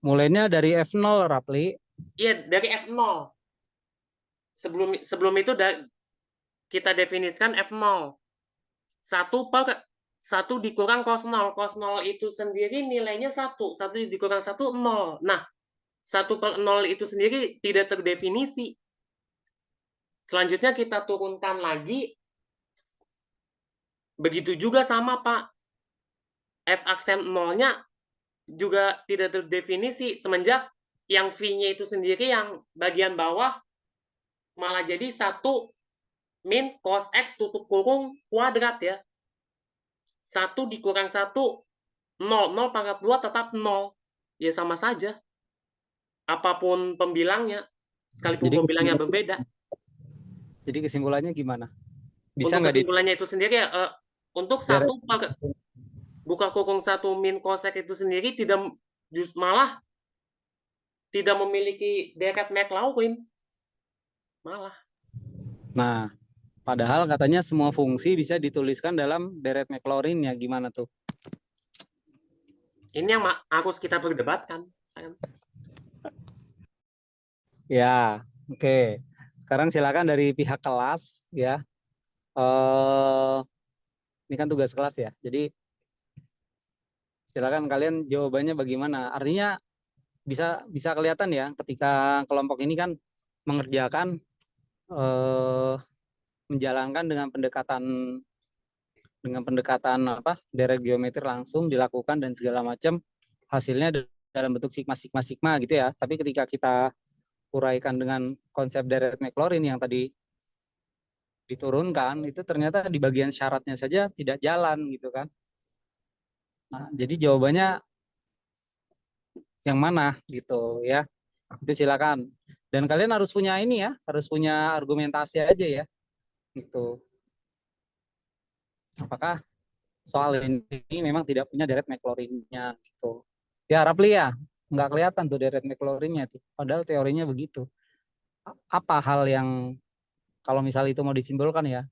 Mulainya dari F0, Rapli. Iya, dari F0. Sebelum itu kita definisikan F0. 1 dikurang cos 0. Cos 0 itu sendiri nilainya 1. 1 dikurang 1, 0. Nah, 1/0 itu sendiri tidak terdefinisi. Selanjutnya kita turunkan lagi. Begitu juga sama, Pak. F aksen 0-nya juga tidak terdefinisi semenjak yang V-nya itu sendiri yang bagian bawah malah jadi 1 min cos X tutup kurung kuadrat ya. 1 dikurang 1, 0. 0 pangkat 2 tetap 0. Ya sama saja. Apapun pembilangnya, sekalipun pembilangnya berbeda. Jadi kesimpulannya gimana? Bisa Untuk nggak kesimpulannya itu sendiri ya, untuk 1 buka kurung 1 min cos X itu sendiri malah tidak memiliki deret Maclaurin. Malah. Nah, padahal katanya semua fungsi bisa dituliskan dalam deret Maclaurin ya, gimana tuh? Ini yang harus kita perdebatkan. Ya, oke. Sekarang silakan dari pihak kelas ya. Ini kan tugas kelas ya. Jadi silakan kalian jawabannya bagaimana. Artinya bisa kelihatan ya ketika kelompok ini kan mengerjakan menjalankan dengan pendekatan apa direct geometri langsung dilakukan dan segala macam hasilnya dalam bentuk sigma sigma sigma gitu ya. Tapi ketika kita uraikan dengan konsep direct Maclaurin yang tadi diturunkan itu ternyata di bagian syaratnya saja tidak jalan gitu kan. Nah, jadi jawabannya yang mana gitu ya. Itu silakan. Dan kalian harus punya ini ya, harus punya argumentasi aja ya. Gitu. Apakah soal ini memang tidak punya direct Maclaurin-nya gitu. Ya Rapli ya, nggak kelihatan tuh direct Maclaurin-nya tuh. Padahal teorinya begitu. Apa hal yang kalau misal itu mau disimbolkan ya,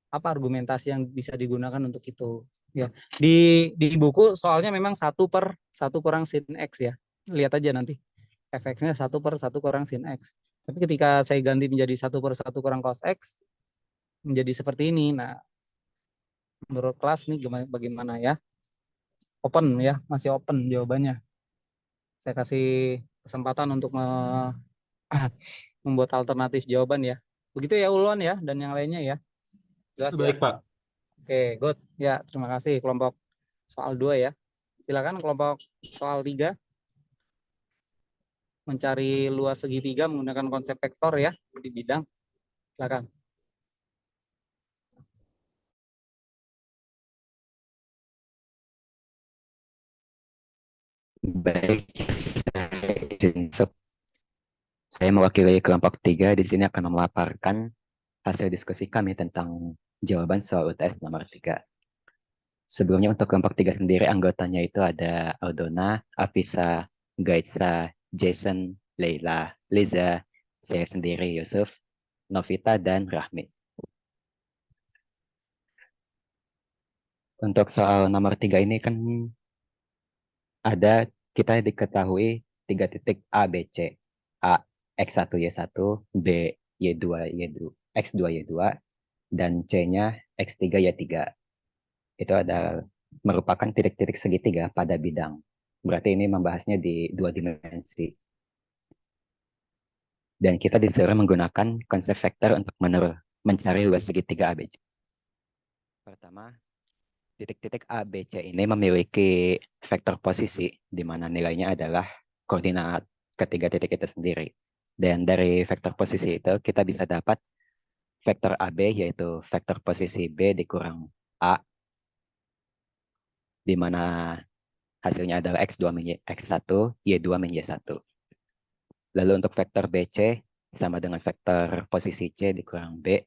apa argumentasi yang bisa digunakan untuk itu? Ya, di buku soalnya memang 1/1 kurang sin x ya. Lihat aja nanti. Fx-nya 1/1 kurang sin x. Tapi ketika saya ganti menjadi 1/1 kurang cos x, menjadi seperti ini. Nah, menurut kelas nih bagaimana ya? Open ya, masih open jawabannya. Saya kasih kesempatan untuk membuat alternatif jawaban ya. Begitu ya Ulwan ya dan yang lainnya ya. Jelas ya. Baik, Pak. Oke, good. Ya, terima kasih kelompok soal 2 ya. Silakan kelompok soal 3 mencari luas segitiga menggunakan konsep vektor ya di bidang. Silakan. Baik, saya mewakili kelompok 3 di sini akan memaparkan hasil diskusi kami tentang jawaban soal UTS nomor 3. Sebelumnya untuk kelompok 3 sendiri anggotanya itu ada Aldona, Afisa, Gaitsa, Jason, Leila, Liza, saya sendiri Yusuf, Novita, dan Rahmi. Untuk soal nomor 3 ini kan ada kita diketahui 3 titik A, B, C. A, X1, Y1, B, Y2, Y2, X2, Y2, dan C-nya X3, Y3. Itu ada merupakan titik-titik segitiga pada bidang. Berarti ini membahasnya di 2 dimensi. Dan kita disuruh menggunakan konsep vektor untuk mencari luas segitiga ABC. Pertama, titik-titik A, B, C ini memiliki vektor posisi, di mana nilainya adalah koordinat ketiga titik itu sendiri. Dan dari vektor posisi itu kita bisa dapat vektor AB, yaitu vektor posisi B dikurang A, di mana hasilnya adalah X2 min X1, Y2 min Y1. Lalu untuk vektor BC sama dengan vektor posisi C dikurang B,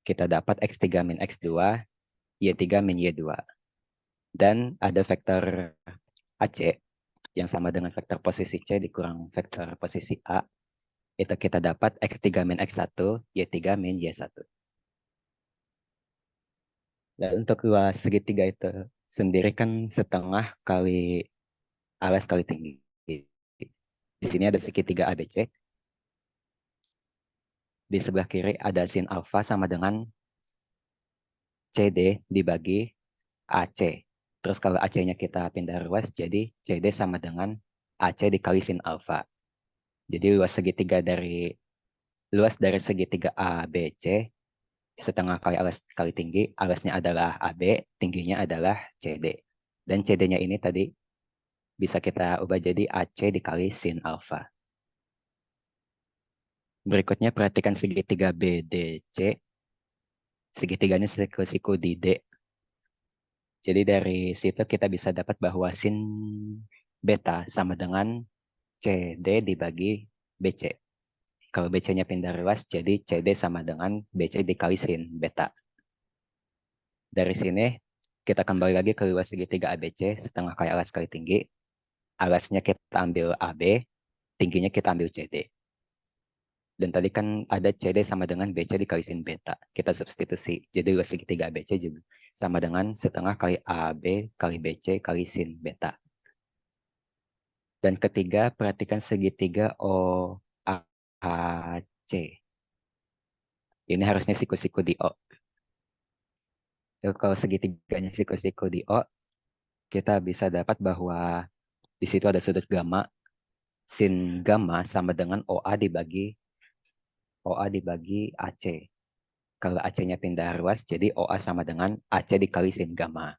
kita dapat X3 min X2, Y3 min Y2. Dan ada vektor AC yang sama dengan vektor posisi C dikurang vektor posisi A, itu kita dapat X3 min X1, Y3 min Y1. Dan untuk luas segitiga itu sendiri kan setengah kali alas kali tinggi. Di sini ada segitiga ABC. Di sebelah kiri ada sin alfa sama dengan CD dibagi AC. Terus kalau AC-nya kita pindah ruas, jadi CD sama dengan AC dikali sin alfa. Jadi luas dari segitiga ABC setengah kali alas kali tinggi, alasnya adalah AB, tingginya adalah CD. Dan CD-nya ini tadi bisa kita ubah jadi AC dikali sin alfa. Berikutnya perhatikan segitiga BDC. Segitiganya siku di D. Jadi dari situ kita bisa dapat bahwa sin beta sama dengan CD dibagi BC. Kalau BC-nya pindah ruas, jadi CD sama dengan BC dikali sin beta. Dari sini, kita kembali lagi ke luas segitiga ABC, setengah kali alas kali tinggi. Alasnya kita ambil AB, tingginya kita ambil CD. Dan tadi kan ada CD sama dengan BC dikali sin beta. Kita substitusi. Jadi luas segitiga ABC juga sama dengan setengah kali AB kali BC kali sin beta. Dan ketiga, perhatikan segitiga OAC. Ini harusnya siku-siku di O. Kalau segitiganya siku-siku di O, kita bisa dapat bahwa di situ ada sudut gamma. Sin gamma sama dengan OA dibagi AC. Kalau AC-nya pindah ruas, jadi OA sama dengan AC dikali sin gamma.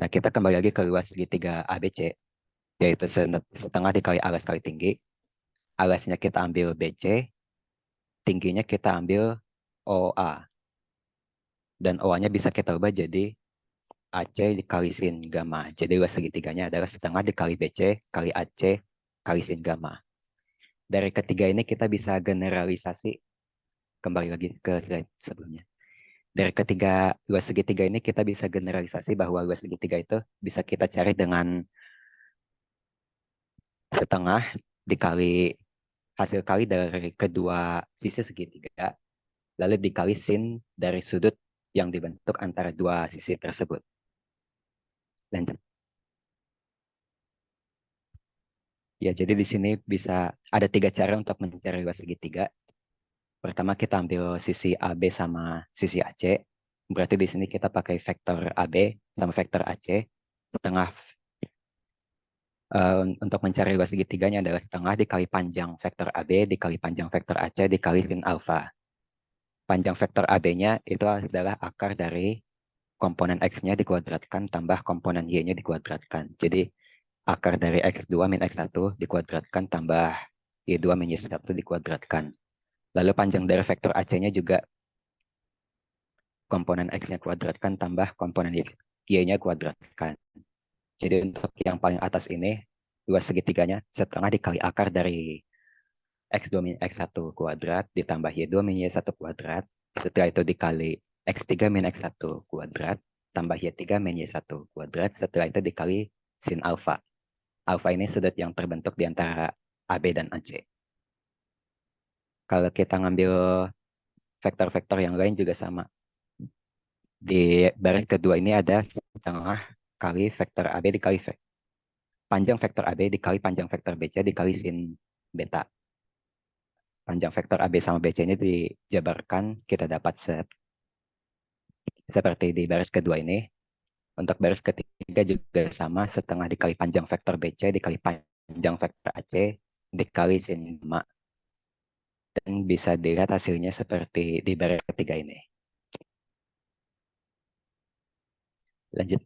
Nah, kita kembali lagi ke luas segitiga ABC, yaitu setengah dikali alas kali tinggi. Alasnya kita ambil BC, tingginya kita ambil OA. Dan OA-nya bisa kita ubah jadi AC dikali sin gamma. Jadi luas segitiganya adalah setengah dikali BC kali AC kali sin gamma. Dari ketiga ini kita bisa generalisasi. Kembali lagi ke slide sebelumnya. Dari ketiga luas segitiga ini kita bisa generalisasi bahwa luas segitiga itu bisa kita cari dengan setengah dikali hasil kali dari kedua sisi segitiga, lalu dikali sin dari sudut yang dibentuk antara dua sisi tersebut. Lanjut. Ya, jadi di sini bisa ada 3 cara untuk mencari luas segitiga. Pertama kita ambil sisi AB sama sisi AC. Berarti di sini kita pakai vektor AB sama vektor AC. Setengah untuk mencari luas segitiganya adalah setengah dikali panjang vektor AB dikali panjang vektor AC dikali sin alfa. Panjang vektor AB-nya itu adalah akar dari komponen X-nya dikuadratkan tambah komponen Y-nya dikuadratkan. Jadi akar dari X2 min X1 dikuadratkan tambah Y2 min Y1 dikuadratkan. Lalu panjang dari vektor AC-nya juga komponen X-nya kuadratkan tambah komponen Y-nya kuadratkan. Jadi untuk yang paling atas ini, luas segitiganya setengah dikali akar dari X2 min X1 kuadrat ditambah Y2 min Y1 kuadrat. Setelah itu dikali X3 min X1 kuadrat tambah Y3 min Y1 kuadrat. Setelah itu dikali sin alfa. Alfa ini sudut yang terbentuk di antara AB dan AC. Kalau kita ngambil vektor-vektor yang lain juga sama. Di baris kedua ini ada setengah kali vektor AB dikali panjang vektor AB dikali panjang vektor BC dikali sin beta. Panjang vektor AB sama BC ini dijabarkan, kita dapat seperti di baris kedua ini. Untuk baris ketiga juga sama, setengah dikali panjang vektor BC dikali panjang vektor AC dikali sin gamma. Dan bisa dilihat hasilnya seperti di baris ketiga ini. Lanjut.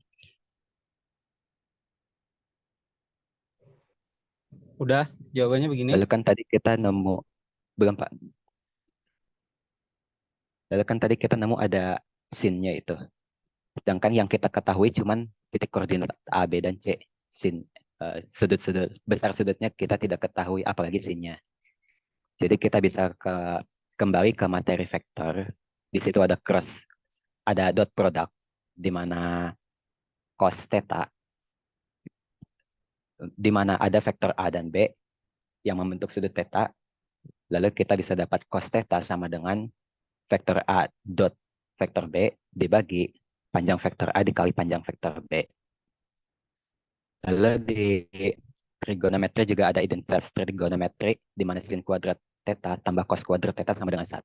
Udah, jawabannya begini. Lalu kan tadi kita nemu, belum Pak. Lalu kan tadi kita nemu ada sin-nya itu. Sedangkan yang kita ketahui cuman titik koordinat A, B, dan C. Sin, sudut-sudut, besar sudutnya kita tidak ketahui, apalagi sin-nya. Jadi kita bisa kembali ke materi vektor. Di situ ada dot product, di mana cos theta, di mana ada vektor A dan B yang membentuk sudut theta. Lalu kita bisa dapat cos theta sama dengan vektor A dot vektor B dibagi panjang vektor A dikali panjang vektor B. Lalu di trigonometri juga ada identitas trigonometri di mana sin kuadrat theta tambah cos kuadrat theta sama dengan 1.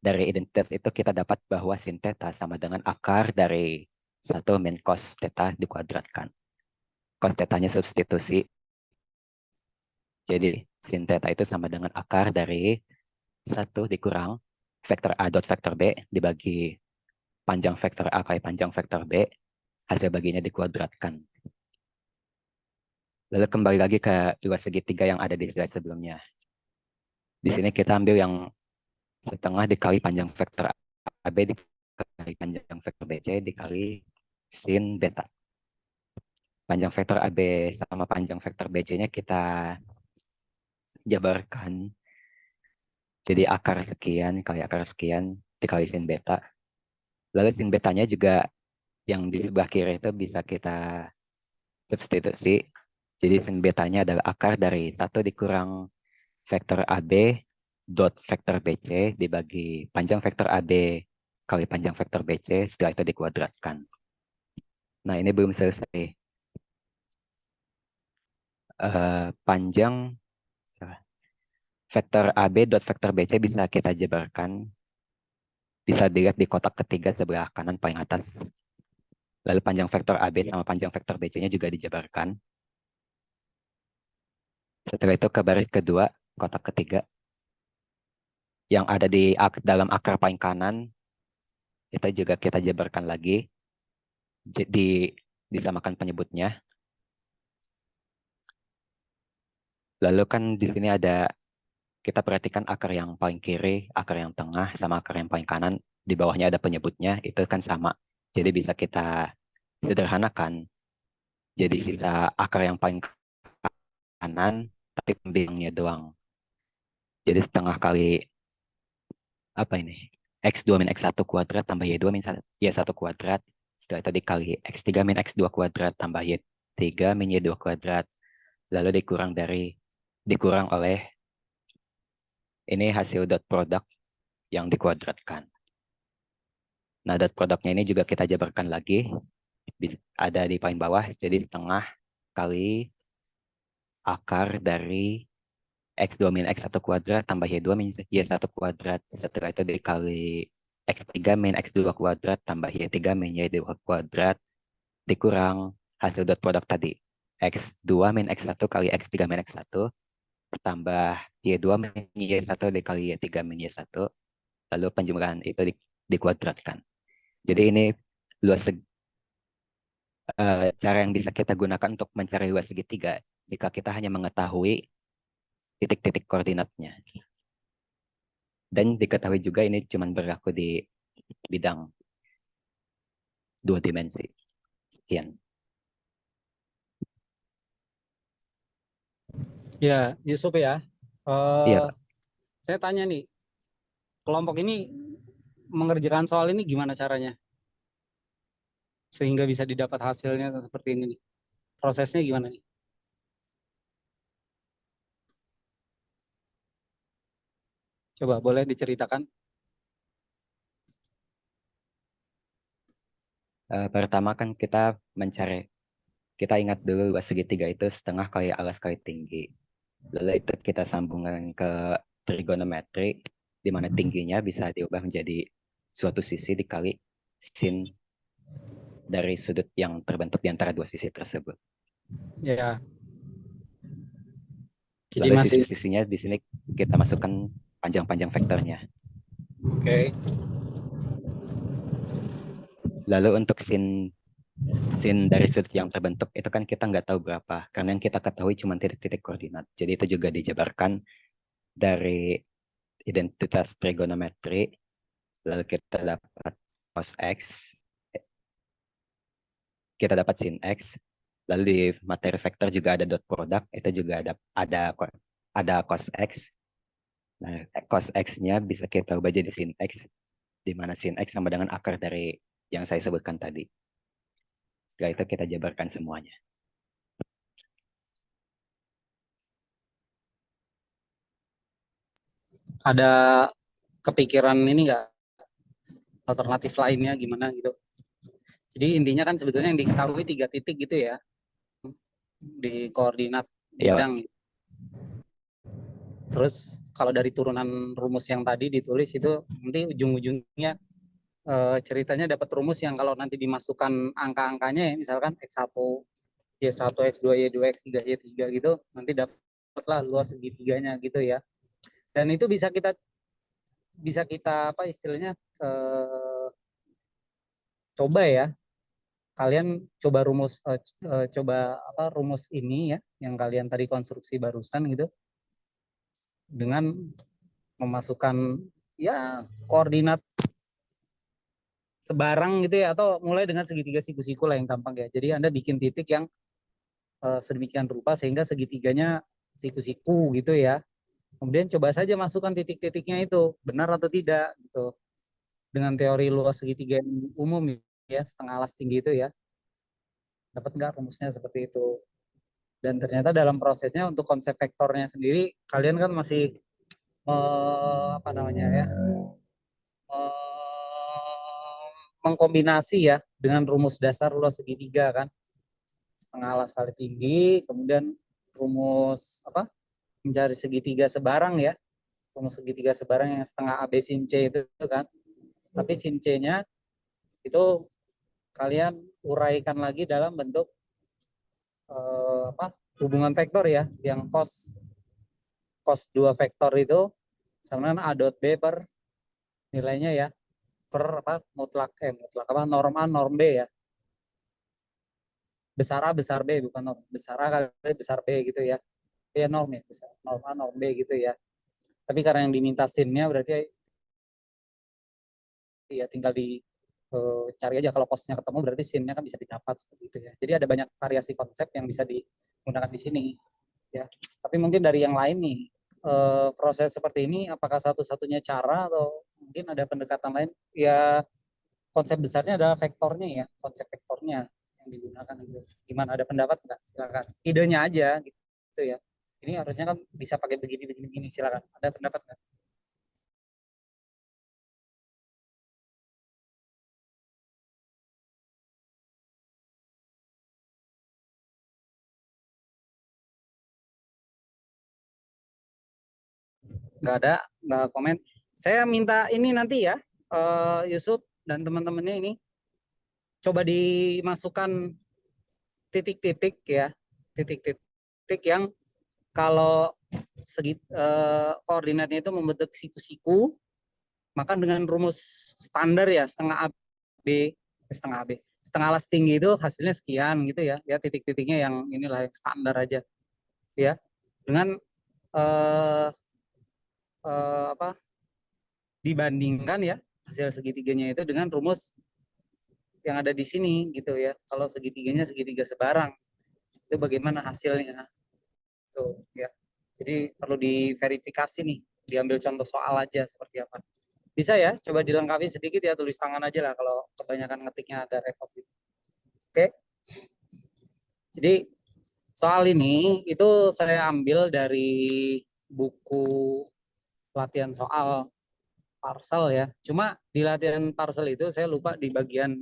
Dari identitas itu kita dapat bahwa sin theta sama dengan akar dari 1 min cos theta dikuadratkan. Cos theta-nya substitusi. Jadi sin theta itu sama dengan akar dari 1 dikurang vektor A dot vektor B dibagi panjang vektor A kali panjang vektor B, hasil baginya dikuadratkan. Lalu kembali lagi ke luas segitiga yang ada di slide sebelumnya. Di sini kita ambil yang setengah dikali panjang vektor AB dikali panjang vektor BC dikali sin beta. Panjang vektor AB sama panjang vektor BC-nya kita jabarkan. Jadi akar sekian kali akar sekian dikali sin beta. Lalu sin betanya juga yang di sebelah kiri itu bisa kita substitusi. Jadi sin betanya adalah akar dari 1 dikurang vektor AB dot vektor BC dibagi panjang vektor AB kali panjang vektor BC, setelah itu dikuadratkan. Nah, ini belum selesai. Panjang vektor AB dot vektor BC bisa kita jabarkan. Bisa dilihat di kotak ketiga sebelah kanan paling atas. Lalu panjang vektor AB sama panjang vektor BC-nya juga dijabarkan. Setelah itu ke baris kedua, kotak ketiga. Yang ada di dalam akar paling kanan, itu juga kita jabarkan lagi. Jadi disamakan penyebutnya. Lalu kan di sini ada, kita perhatikan akar yang paling kiri, akar yang tengah, sama akar yang paling kanan. Di bawahnya ada penyebutnya, itu kan sama. Jadi bisa kita sederhanakan. Jadi sisa akar yang paling kanan, tapi pembimbingnya doang. Jadi setengah kali, apa ini? X2 min X1 kuadrat tambah Y2 min Y1 kuadrat. Setelah itu dikali X3 min X2 kuadrat tambah Y3 min Y2 kuadrat. Lalu dikurang oleh ini hasil dot product yang dikuadratkan. Nah, dot produknya ini juga kita jabarkan lagi. Ada di paling bawah, jadi setengah kali akar dari X2 min X1 kuadrat tambah Y2 min Y1 kuadrat. Setelah itu dikali X3 min X2 kuadrat tambah Y3 min Y2 kuadrat dikurang hasil dot produk tadi. X2 min X1 kali X3 min X1 tambah Y2 min Y1 dikali Y3 min Y1. Lalu penjumlahan itu dikuadratkan. Jadi ini cara yang bisa kita gunakan untuk mencari luas segitiga jika kita hanya mengetahui titik-titik koordinatnya. Dan diketahui juga ini cuma berlaku di bidang 2 dimensi. Sekian. Ya, Yusuf ya. Iya, Pak. Saya tanya nih, kelompok ini mengerjakan soal ini gimana caranya? Sehingga bisa didapat hasilnya seperti ini nih. Prosesnya gimana nih? Coba boleh diceritakan? Pertama kan kita ingat dulu luas segitiga itu setengah kali alas kali tinggi. Lalu itu kita sambungkan ke trigonometri, di mana tingginya bisa diubah menjadi suatu sisi dikali sin dari sudut yang terbentuk di antara dua sisi tersebut. Ya. Jadi Lalu masih sisi-sisinya di sini kita masukkan panjang-panjang vektornya. oke. Lalu untuk sin dari sudut yang terbentuk itu kan kita nggak tahu berapa, karena yang kita ketahui cuma titik-titik koordinat. Jadi itu juga dijabarkan dari identitas trigonometri. Lalu kita dapat cos X, kita dapat sin X. Lalu di materi vektor juga ada dot product, itu juga ada cos X. Nah, cos X-nya bisa kita ubah jadi sin X, di mana sin X sama dengan akar dari yang saya sebutkan tadi. Setelah itu kita jabarkan semuanya. Ada kepikiran ini nggak, alternatif lainnya gimana gitu? Jadi intinya kan sebetulnya yang diketahui 3 titik gitu ya, di koordinat Ya, bidang. Terus kalau dari turunan rumus yang tadi ditulis itu nanti ujung-ujungnya ceritanya dapat rumus yang kalau nanti dimasukkan angka-angkanya ya, misalkan X1, Y1, X2, Y2, X3, Y3 gitu, nanti dapatlah luas segitiganya gitu ya. Dan itu bisa kita apa istilahnya coba ya. Kalian coba rumus ini ya yang kalian tadi konstruksi barusan gitu dengan memasukkan ya koordinat sebarang gitu ya, atau mulai dengan segitiga siku-siku lah yang gampang ya. Jadi Anda bikin titik yang sedemikian rupa sehingga segitiganya siku-siku gitu ya. Kemudian coba saja masukkan titik-titiknya itu benar atau tidak gitu. Dengan teori luas segitiga yang umum ya, setengah alas tinggi itu ya. Dapat nggak rumusnya seperti itu? Dan ternyata dalam prosesnya untuk konsep vektornya sendiri kalian kan masih apa namanya ya, mengkombinasi ya dengan rumus dasar luas segitiga kan, setengah alas kali tinggi, kemudian rumus apa, mencari segitiga sebarang ya, rumus segitiga sebarang yang setengah AB sin C itu kan, tapi sin C-nya itu kalian uraikan lagi dalam bentuk apa, hubungan vektor ya, yang cos 2 vektor itu sama dengan A dot B per nilainya ya, per apa, mutlak apa, norm A norm B ya, besar A besar B, bukan norm, besar A kali besar B gitu ya, ya norm ya, besar norm A norm B gitu ya. Tapi karena yang diminta sinnya berarti ya tinggal di cari aja, kalau cosnya ketemu berarti sinnya kan bisa didapat seperti itu ya. Jadi ada banyak variasi konsep yang bisa digunakan di sini ya. Tapi mungkin dari yang lain nih, proses seperti ini apakah satu-satunya cara atau mungkin ada pendekatan lain? Ya konsep besarnya adalah vektornya ya, konsep vektornya yang digunakan gitu. Gimana, ada pendapat nggak? Silakan. Idenya aja gitu ya. Ini harusnya kan bisa pakai begini, silakan. Ada pendapat nggak? Nggak ada, nggak komen. Saya minta ini nanti ya, Yusuf dan teman-temannya ini coba dimasukkan titik-titik ya, titik-titik yang kalau koordinatnya itu membentuk siku-siku, maka dengan rumus standar ya, setengah alas tinggi itu hasilnya sekian gitu ya, ya titik-titiknya yang inilah yang standar aja ya, dengan apa, dibandingkan ya hasil segitiganya itu dengan rumus yang ada di sini gitu ya. Kalau segitiganya segitiga sebarang, itu bagaimana hasilnya tuh ya. Jadi perlu diverifikasi nih, diambil contoh soal aja seperti apa. Bisa ya, coba dilengkapi sedikit ya, tulis tangan aja lah kalau kebanyakan ngetiknya agak repot gitu. Oke. Jadi soal ini itu saya ambil dari buku latihan soal parcel ya. Cuma di latihan parcel itu saya lupa di bagian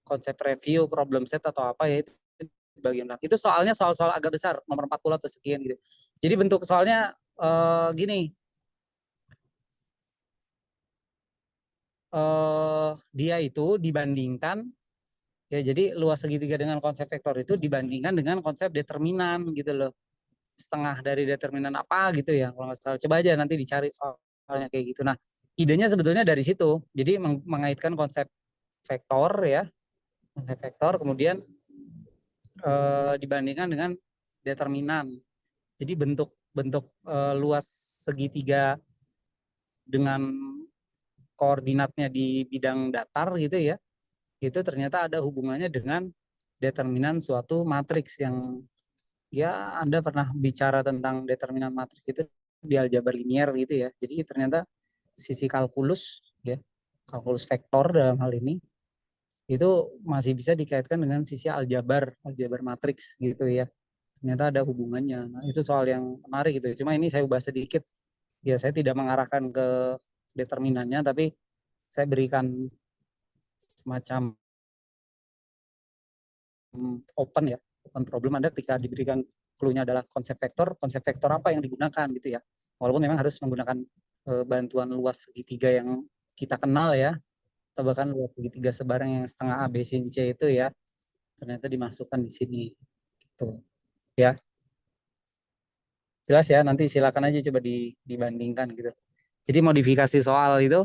konsep review, problem set atau apa ya, itu bagian itu soalnya soal-soal agak besar, nomor 40 atau sekian gitu. Jadi bentuk soalnya gini. Dia itu dibandingkan ya, jadi luas segitiga dengan konsep vektor itu dibandingkan dengan konsep determinan gitu loh. Setengah dari determinan apa gitu ya kalau nggak salah. Coba aja nanti dicari soalnya kayak gitu. Nah, idenya sebetulnya dari situ. Jadi mengaitkan konsep vektor ya, konsep vektor kemudian dibandingkan dengan determinan. Jadi bentuk luas segitiga dengan koordinatnya di bidang datar gitu ya, itu ternyata ada hubungannya dengan determinan suatu matriks yang ya Anda pernah bicara tentang determinan matriks itu di aljabar linier gitu ya. Jadi ternyata sisi kalkulus ya, kalkulus vektor dalam hal ini itu masih bisa dikaitkan dengan sisi aljabar matriks gitu ya. Ternyata ada hubungannya. Nah, itu soal yang menarik gitu. Cuma ini saya ubah sedikit. Ya saya tidak mengarahkan ke determinannya, tapi saya berikan semacam open ya, open problem. Anda ketika diberikan clue-nya adalah konsep vektor apa yang digunakan gitu ya. Walaupun memang harus menggunakan bantuan luas segitiga yang kita kenal ya, atau bahkan luas segitiga sebarang yang setengah A B sin C itu ya, ternyata dimasukkan di sini gitu ya. Jelas ya, nanti silakan aja coba dibandingkan gitu. Jadi modifikasi soal itu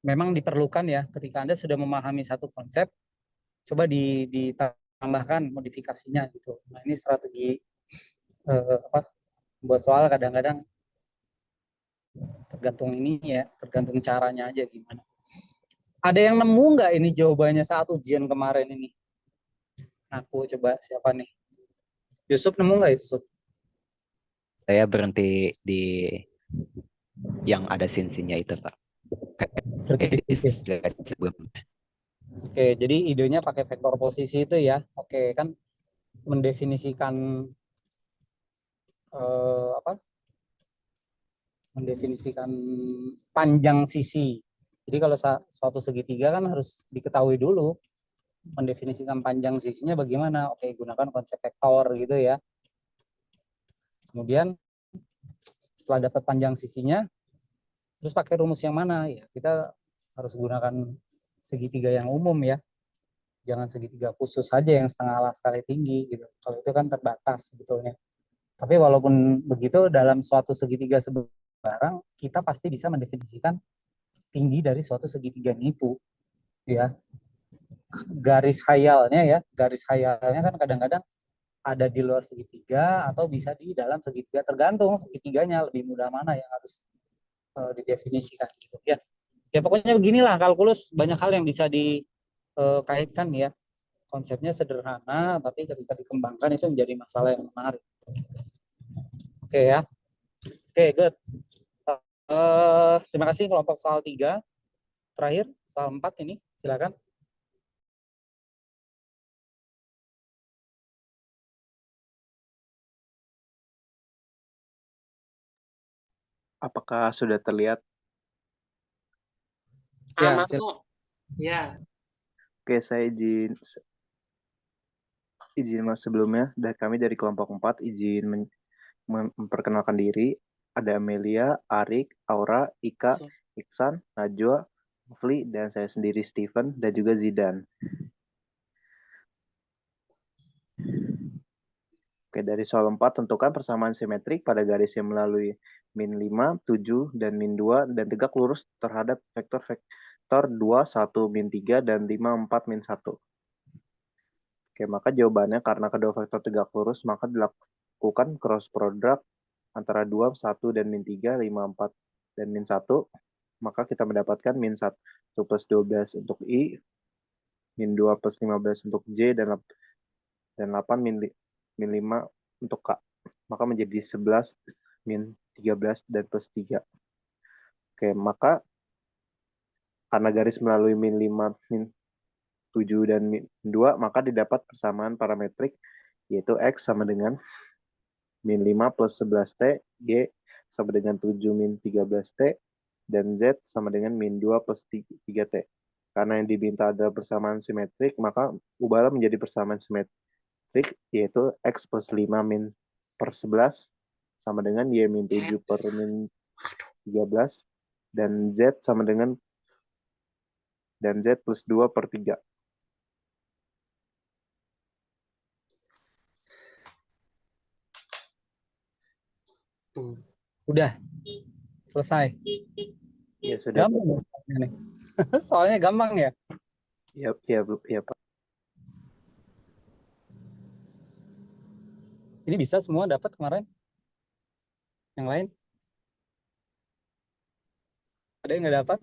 memang diperlukan ya ketika Anda sudah memahami satu konsep, coba ditambahkan modifikasinya gitu. Nah, ini strategi apa, buat soal kadang-kadang tergantung ini ya, tergantung caranya aja gimana. Ada yang nemu nggak ini jawabannya saat ujian kemarin ini? Aku coba, siapa nih? Yusuf nemu nggak Yusuf? Saya berhenti di yang ada sin-sinnya itu, Pak. Oke, jadi idenya pakai vektor posisi itu ya. Oke, kan mendefinisikan mendefinisikan panjang sisi. Jadi kalau suatu segitiga kan harus diketahui dulu mendefinisikan panjang sisinya bagaimana. Oke, gunakan konsep vektor gitu ya. Kemudian setelah dapat panjang sisinya, terus pakai rumus yang mana? Ya, kita harus gunakan segitiga yang umum ya. Jangan segitiga khusus saja yang setengah alas kali tinggi gitu. Kalau itu kan terbatas sebetulnya. Tapi walaupun begitu, dalam suatu segitiga sebarang kita pasti bisa mendefinisikan tinggi dari suatu segitiga itu ya. Garis khayalnya kan kadang-kadang ada di luar segitiga atau bisa di dalam segitiga, tergantung segitiganya lebih mudah mana yang harus didefinisikan gitu ya. Ya pokoknya beginilah, kalkulus banyak hal yang bisa dikaitkan ya. Konsepnya sederhana tapi ketika dikembangkan itu menjadi masalah yang menarik. Oke ya. Oke, good. Terima kasih kelompok soal 3. Terakhir soal 4 ini, silakan. Apakah sudah terlihat? Ya, Aman kok. Ya. Oke, saya izin sebelumnya dari kami dari kelompok 4 izin memperkenalkan diri. Ada Amelia, Arik, Aura, Ika, Iksan, Najwa, Fli, dan saya sendiri Steven, dan juga Zidan. Oke, dari soal 4, tentukan persamaan simetrik pada garis yang melalui min 5, 7, dan min 2, dan tegak lurus terhadap vektor 2, 1, min 3, dan 5, 4, min 1. Oke, maka jawabannya karena kedua vektor tegak lurus, maka dilakukan cross product antara 2, 1, dan min 3, 5, 4, dan min 1. Maka kita mendapatkan min 1 plus 12 untuk I, min 2 plus 15 untuk J, dan 8 min 5 untuk K. Maka menjadi 11 min 13 dan plus 3. Oke, maka karena garis melalui min 5, min 7, dan min 2, maka didapat persamaan parametrik, yaitu X sama dengan min 5 plus 11T, Y sama dengan 7 min 13T, dan Z sama dengan min 2 plus 3T. Karena yang diminta adalah persamaan simetrik, maka ubahlah menjadi persamaan simetrik, yaitu X plus 5 min per 11 sama dengan Y min 7 per min 13, dan Z sama dengan Z plus 2 per 3. Udah selesai. Ya sudah. Gampang nih. Soalnya gampang ya. Ya, Pak. Ini bisa semua dapat kemarin? Yang lain? Ada yang nggak dapat?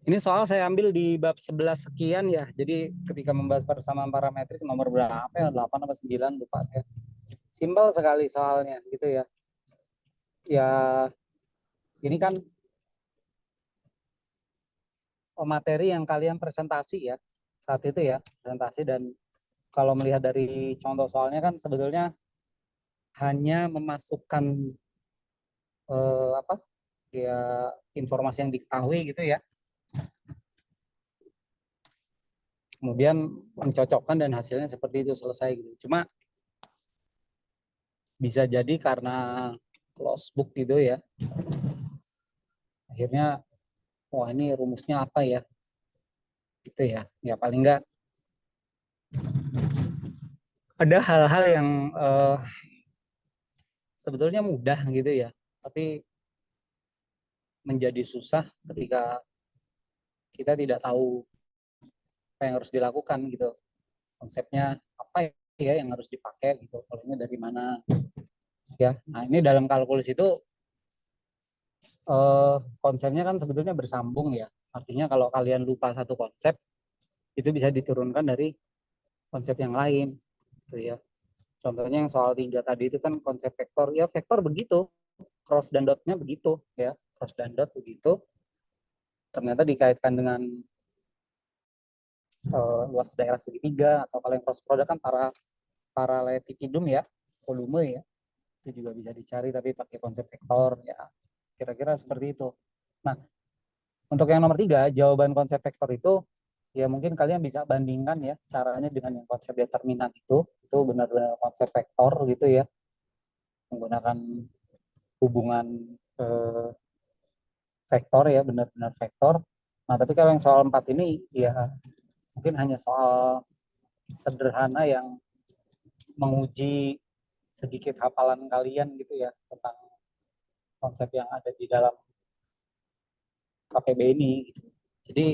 Ini soal saya ambil di bab 11 sekian ya. Jadi ketika membahas persamaan parametrik nomor berapa ya? 8 atau 9 lupa saya. Simpel sekali soalnya gitu ya. Ya ini kan materi yang kalian presentasi ya saat itu ya, presentasi, dan kalau melihat dari contoh soalnya kan sebetulnya hanya memasukkan informasi yang diketahui gitu ya, kemudian mencocokkan dan hasilnya seperti itu, selesai gitu. Cuma bisa jadi karena close book gitu ya, akhirnya wah ini rumusnya apa ya gitu ya. Ya paling enggak ada hal-hal yang sebetulnya mudah gitu ya, tapi menjadi susah ketika kita tidak tahu apa yang harus dilakukan gitu, konsepnya apa ya yang harus dipakai gitu, polanya dari mana ya. Nah ini dalam kalkulus itu konsepnya kan sebetulnya bersambung ya, artinya kalau kalian lupa satu konsep itu bisa diturunkan dari konsep yang lain gitu ya. Contohnya yang soal 3 tadi itu kan konsep vektor, ya vektor begitu, cross dan dotnya begitu ya, cross dan dot begitu. ternyata dikaitkan dengan luas daerah segitiga, atau kalau yang cross product kan parallelepipedum ya, volume ya, itu juga bisa dicari tapi pakai konsep vektor ya, kira-kira seperti itu. Nah, untuk yang nomor 3, jawaban konsep vektor itu ya mungkin kalian bisa bandingkan ya caranya dengan yang konsep determinan itu benar-benar konsep vektor gitu ya, menggunakan hubungan vektor ya, benar-benar vektor. Nah, tapi kalau yang soal 4 ini ya mungkin hanya soal sederhana yang menguji sedikit hafalan kalian gitu ya tentang konsep yang ada di dalam KPB ini gitu. Jadi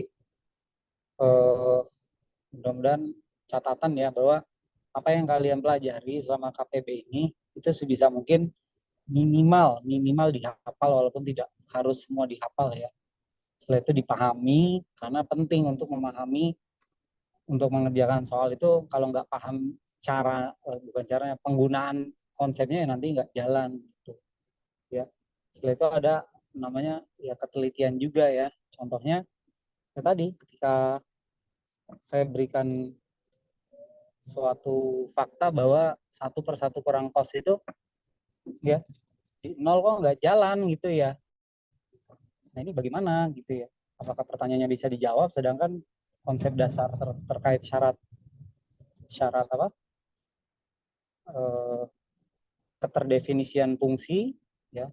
mudah-mudahan catatan ya bahwa apa yang kalian pelajari selama KPB ini itu sebisa mungkin minimal dihafal, walaupun tidak harus semua dihafal ya. Setelah itu dipahami, karena penting untuk memahami, untuk mengerjakan soal itu kalau nggak paham cara, bukan caranya, penggunaan konsepnya ya nanti nggak jalan gitu ya. Setelah itu ada namanya ya ketelitian juga ya. Contohnya ya tadi ketika saya berikan suatu fakta bahwa 1/1 kurang kos itu ya di 0 kok nggak jalan gitu ya. Nah ini bagaimana gitu ya, apakah pertanyaannya bisa dijawab, sedangkan konsep dasar terkait syarat apa keterdefinisian fungsi ya,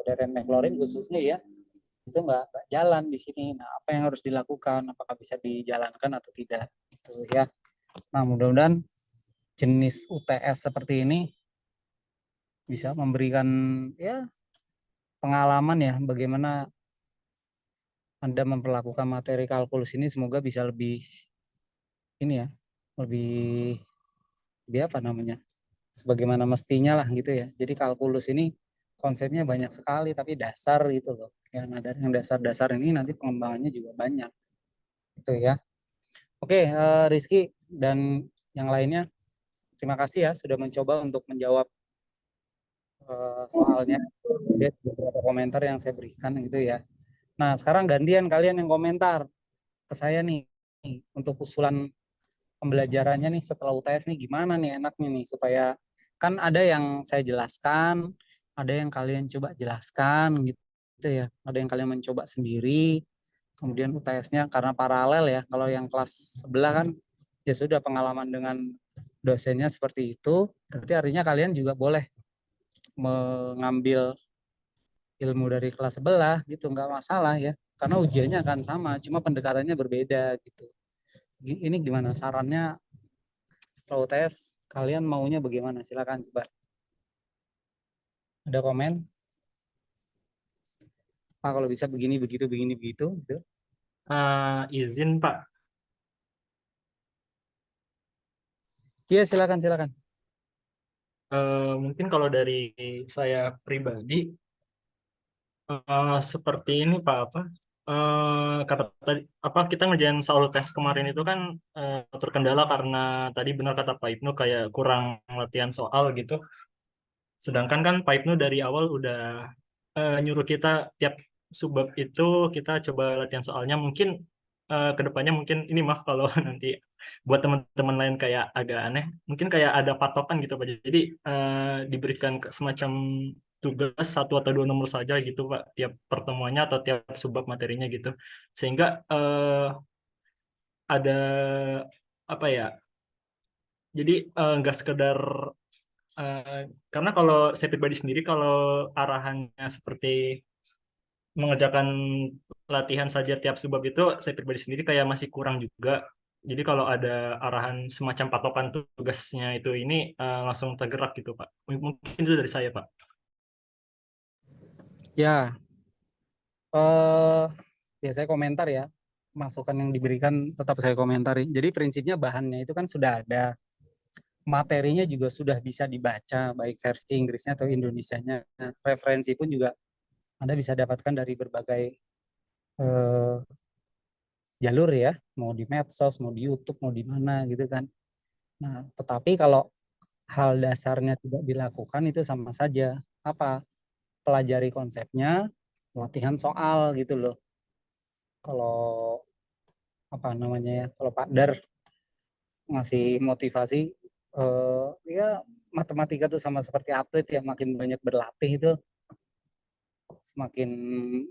dari Maclaurin khususnya ya, itu nggak jalan di sini. Nah, apa yang harus dilakukan, apakah bisa dijalankan atau tidak gitu ya. Nah, mudah-mudahan jenis UTS seperti ini bisa memberikan ya pengalaman ya bagaimana Anda memperlakukan materi kalkulus ini, semoga bisa lebih ini ya, lebih apa namanya, sebagaimana mestinya lah gitu ya. Jadi kalkulus ini konsepnya banyak sekali tapi dasar gitu loh. Yang ada yang dasar-dasar ini nanti pengembangannya juga banyak gitu ya. Oke, Rizky dan yang lainnya, terima kasih ya sudah mencoba untuk menjawab soalnya, beberapa komentar yang saya berikan gitu ya. Nah, sekarang gantian kalian yang komentar ke saya nih untuk usulan pembelajarannya nih setelah UTS nih gimana nih enaknya nih, supaya kan ada yang saya jelaskan, ada yang kalian coba jelaskan gitu ya, ada yang kalian mencoba sendiri, kemudian UTS-nya karena paralel ya. Kalau yang kelas sebelah kan ya sudah pengalaman dengan dosennya seperti itu, berarti artinya kalian juga boleh mengambil ilmu dari kelas sebelah gitu, nggak masalah ya, karena ujiannya akan sama, cuma pendekatannya berbeda gitu. Ini gimana sarannya setelah UTS, kalian maunya bagaimana? Silakan coba. Ada komen? Pak, kalau bisa begini, begitu, begini, begitu gitu. Izin Pak, Iya, silakan. mungkin kalau dari saya pribadi seperti ini Pak, apa kata tadi apa kita ngerjain soal tes kemarin itu kan terkendala karena tadi benar kata Pak Ibnu kayak kurang latihan soal gitu. Sedangkan kan Pak Ibnu dari awal udah nyuruh kita tiap subbab itu kita coba latihan soalnya. Mungkin kedepannya mungkin ini maaf kalau nanti buat teman-teman lain kayak agak aneh. Mungkin kayak ada patokan gitu Pak. Jadi diberikan semacam tugas 1 atau 2 nomor saja gitu Pak tiap pertemuannya atau tiap subbab materinya gitu. Sehingga ada apa ya? Jadi nggak sekedar karena kalau saya pribadi sendiri kalau arahannya seperti mengerjakan latihan saja tiap subbab itu saya pribadi sendiri kayak masih kurang juga. Jadi kalau ada arahan semacam patokan tugasnya itu ini langsung tergerak gitu Pak. Mungkin itu dari saya Pak. Ya, ya saya komentar ya. Masukan yang diberikan tetap saya komentari. Jadi prinsipnya bahannya itu kan sudah ada. Materinya juga sudah bisa dibaca, baik versi Inggrisnya atau Indonesianya. Referensi pun juga Anda bisa dapatkan dari berbagai jalur ya, mau di medsos, mau di YouTube, mau di mana gitu kan. Nah, tetapi kalau hal dasarnya tidak dilakukan itu sama saja. Apa? Pelajari konsepnya, latihan soal gitu loh. kalau apa namanya ya, kalau Pak Dar ngasih motivasi, ya matematika tuh sama seperti atlet ya, makin banyak berlatih itu semakin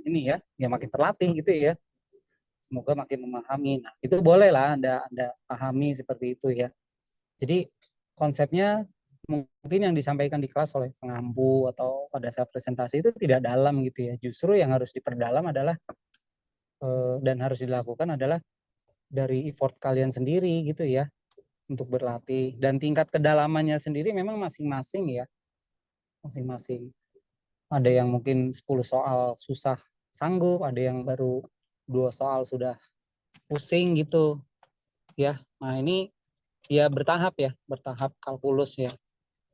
ini ya makin terlatih gitu ya. Semoga makin memahami. Nah, itu boleh lah Anda pahami seperti itu ya. Jadi konsepnya mungkin yang disampaikan di kelas oleh pengampu atau pada saat presentasi itu tidak dalam gitu ya. Justru yang harus diperdalam adalah dan harus dilakukan adalah dari effort kalian sendiri gitu ya untuk berlatih, dan tingkat kedalamannya sendiri memang masing-masing ya. Masing-masing. Ada yang mungkin 10 soal susah sanggup, ada yang baru 2 soal sudah pusing gitu ya. Nah, ini ya bertahap kalkulus ya.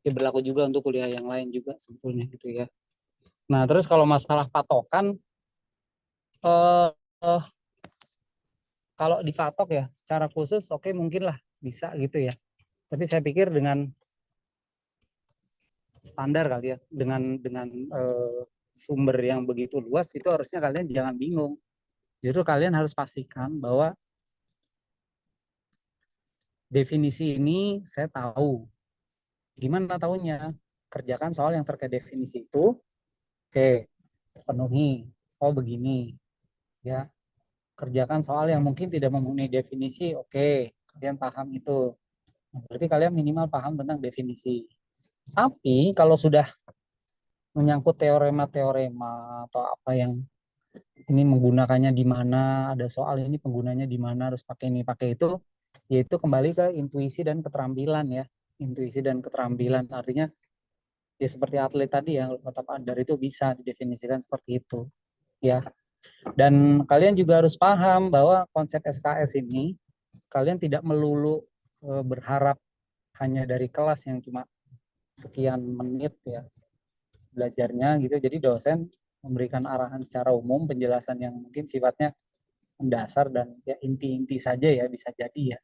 Ya berlaku juga untuk kuliah yang lain juga sebetulnya gitu ya. Nah, terus kalau masalah patokan, eh, eh, kalau dipatok ya secara khusus oke, mungkin lah bisa gitu ya. Tapi saya pikir dengan standar kali ya, dengan sumber yang begitu luas itu harusnya kalian jangan bingung. Justru kalian harus pastikan bahwa definisi ini saya tahu. Gimana tahunya? Kerjakan soal yang terkait definisi itu. Oke, penuhi. Oh, begini. Ya, kerjakan soal yang mungkin tidak memenuhi definisi. Oke, kalian paham itu. Nah, berarti kalian minimal paham tentang definisi. Tapi kalau sudah menyangkut teorema-teorema atau apa yang ini menggunakannya di mana, ada soal ini penggunanya di mana, harus pakai ini, pakai itu, yaitu kembali ke intuisi dan keterampilan ya. Intuisi dan keterampilan artinya ya seperti atlet tadi ya, kata Pak Andar itu bisa didefinisikan seperti itu ya. Dan kalian juga harus paham bahwa konsep SKS ini kalian tidak melulu berharap hanya dari kelas yang cuma sekian menit ya belajarnya gitu. Jadi dosen memberikan arahan secara umum, penjelasan yang mungkin sifatnya mendasar dan ya inti-inti saja ya, bisa jadi ya.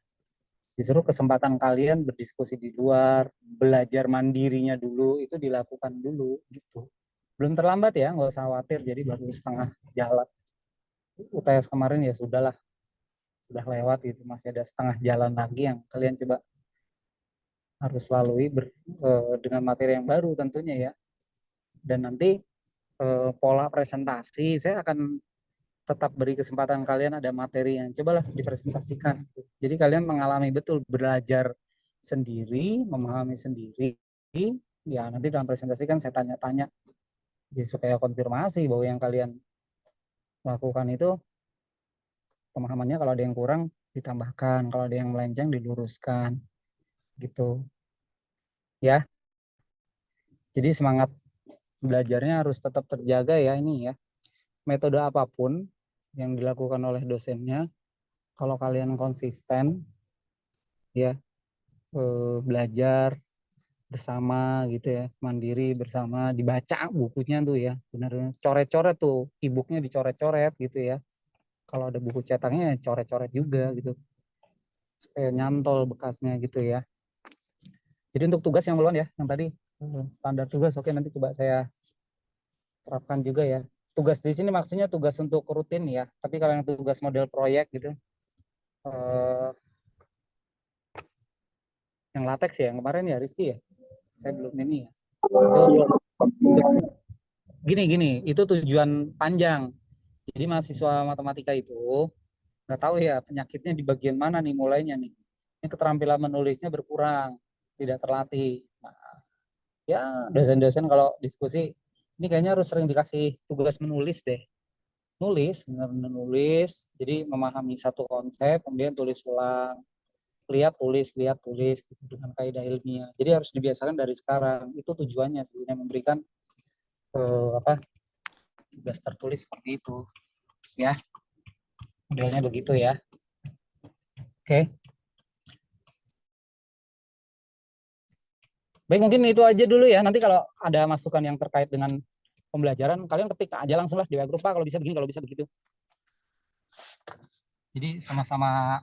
Justru kesempatan kalian berdiskusi di luar, belajar mandirinya dulu itu dilakukan dulu gitu. Belum terlambat ya, nggak usah khawatir. Jadi baru setengah jalan. UTS kemarin ya sudahlah, sudah lewat gitu, masih ada setengah jalan lagi yang kalian coba harus lalui dengan materi yang baru tentunya ya. Dan nanti pola presentasi saya akan tetap beri kesempatan kalian ada materi yang cobalah dipresentasikan. Jadi kalian mengalami betul, belajar sendiri, memahami sendiri. Ya nanti dalam presentasi kan saya tanya-tanya ya, supaya konfirmasi bahwa yang kalian lakukan itu pemahamannya kalau ada yang kurang ditambahkan, kalau ada yang melenceng diluruskan gitu. Ya. Jadi semangat belajarnya harus tetap terjaga ya ini ya. Metode apapun yang dilakukan oleh dosennya, kalau kalian konsisten ya belajar bersama gitu ya, mandiri bersama, dibaca bukunya tuh ya, benar-benar coret-coret tuh, e-booknya dicoret-coret gitu ya. Kalau ada buku cetaknya coret-coret juga gitu, supaya nyantol bekasnya gitu ya. Jadi untuk tugas yang belum ya, yang tadi standar tugas, oke nanti coba saya terapkan juga ya. Tugas di sini maksudnya tugas untuk rutin ya, tapi kalau yang tugas model proyek gitu, yang latex ya, yang kemarin ya Rizky ya, saya belum ini ya. Itu gini, itu tujuan panjang. Jadi mahasiswa matematika itu nggak tahu ya penyakitnya di bagian mana nih mulainya nih. Ini keterampilan menulisnya berkurang, tidak terlatih. Nah, ya dosen-dosen kalau diskusi, ini kayaknya harus sering dikasih tugas menulis deh. Nulis, benar-benar nulis. Jadi memahami satu konsep, kemudian tulis ulang. Lihat, tulis gitu, dengan kaidah ilmiah. Jadi harus dibiasakan dari sekarang. Itu tujuannya sebenarnya, memberikan tugas tertulis seperti itu. Ya, modelnya begitu ya. Oke. Baik, mungkin itu aja dulu ya. Nanti kalau ada masukan yang terkait dengan pembelajaran, kalian ketik aja langsung lah di grup, Pak, kalau bisa begini, kalau bisa begitu. Jadi sama-sama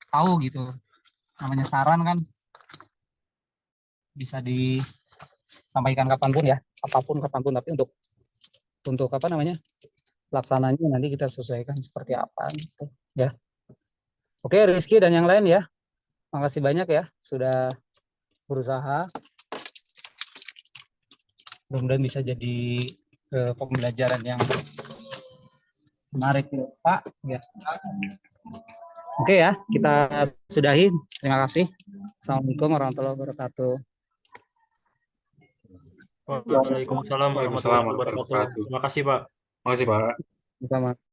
tahu gitu. Namanya saran kan bisa disampaikan kapanpun ya, apapun kapanpun, tapi untuk apa namanya, pelaksananya nanti kita sesuaikan seperti apa gitu ya. Oke, Rizky dan yang lain ya. Makasih banyak ya sudah berusaha. Mudah-mudahan bisa jadi pembelajaran yang menarik ya, Pak. Ya. Oke ya, kita sudahi. Terima kasih. Assalamualaikum warahmatullahi wabarakatuh. Waalaikumsalam warahmatullahi Waalaikumsalam wabarakatuh. warahmatullahi wabarakatuh. Terima kasih, Pak. Makasih Pak. Sama.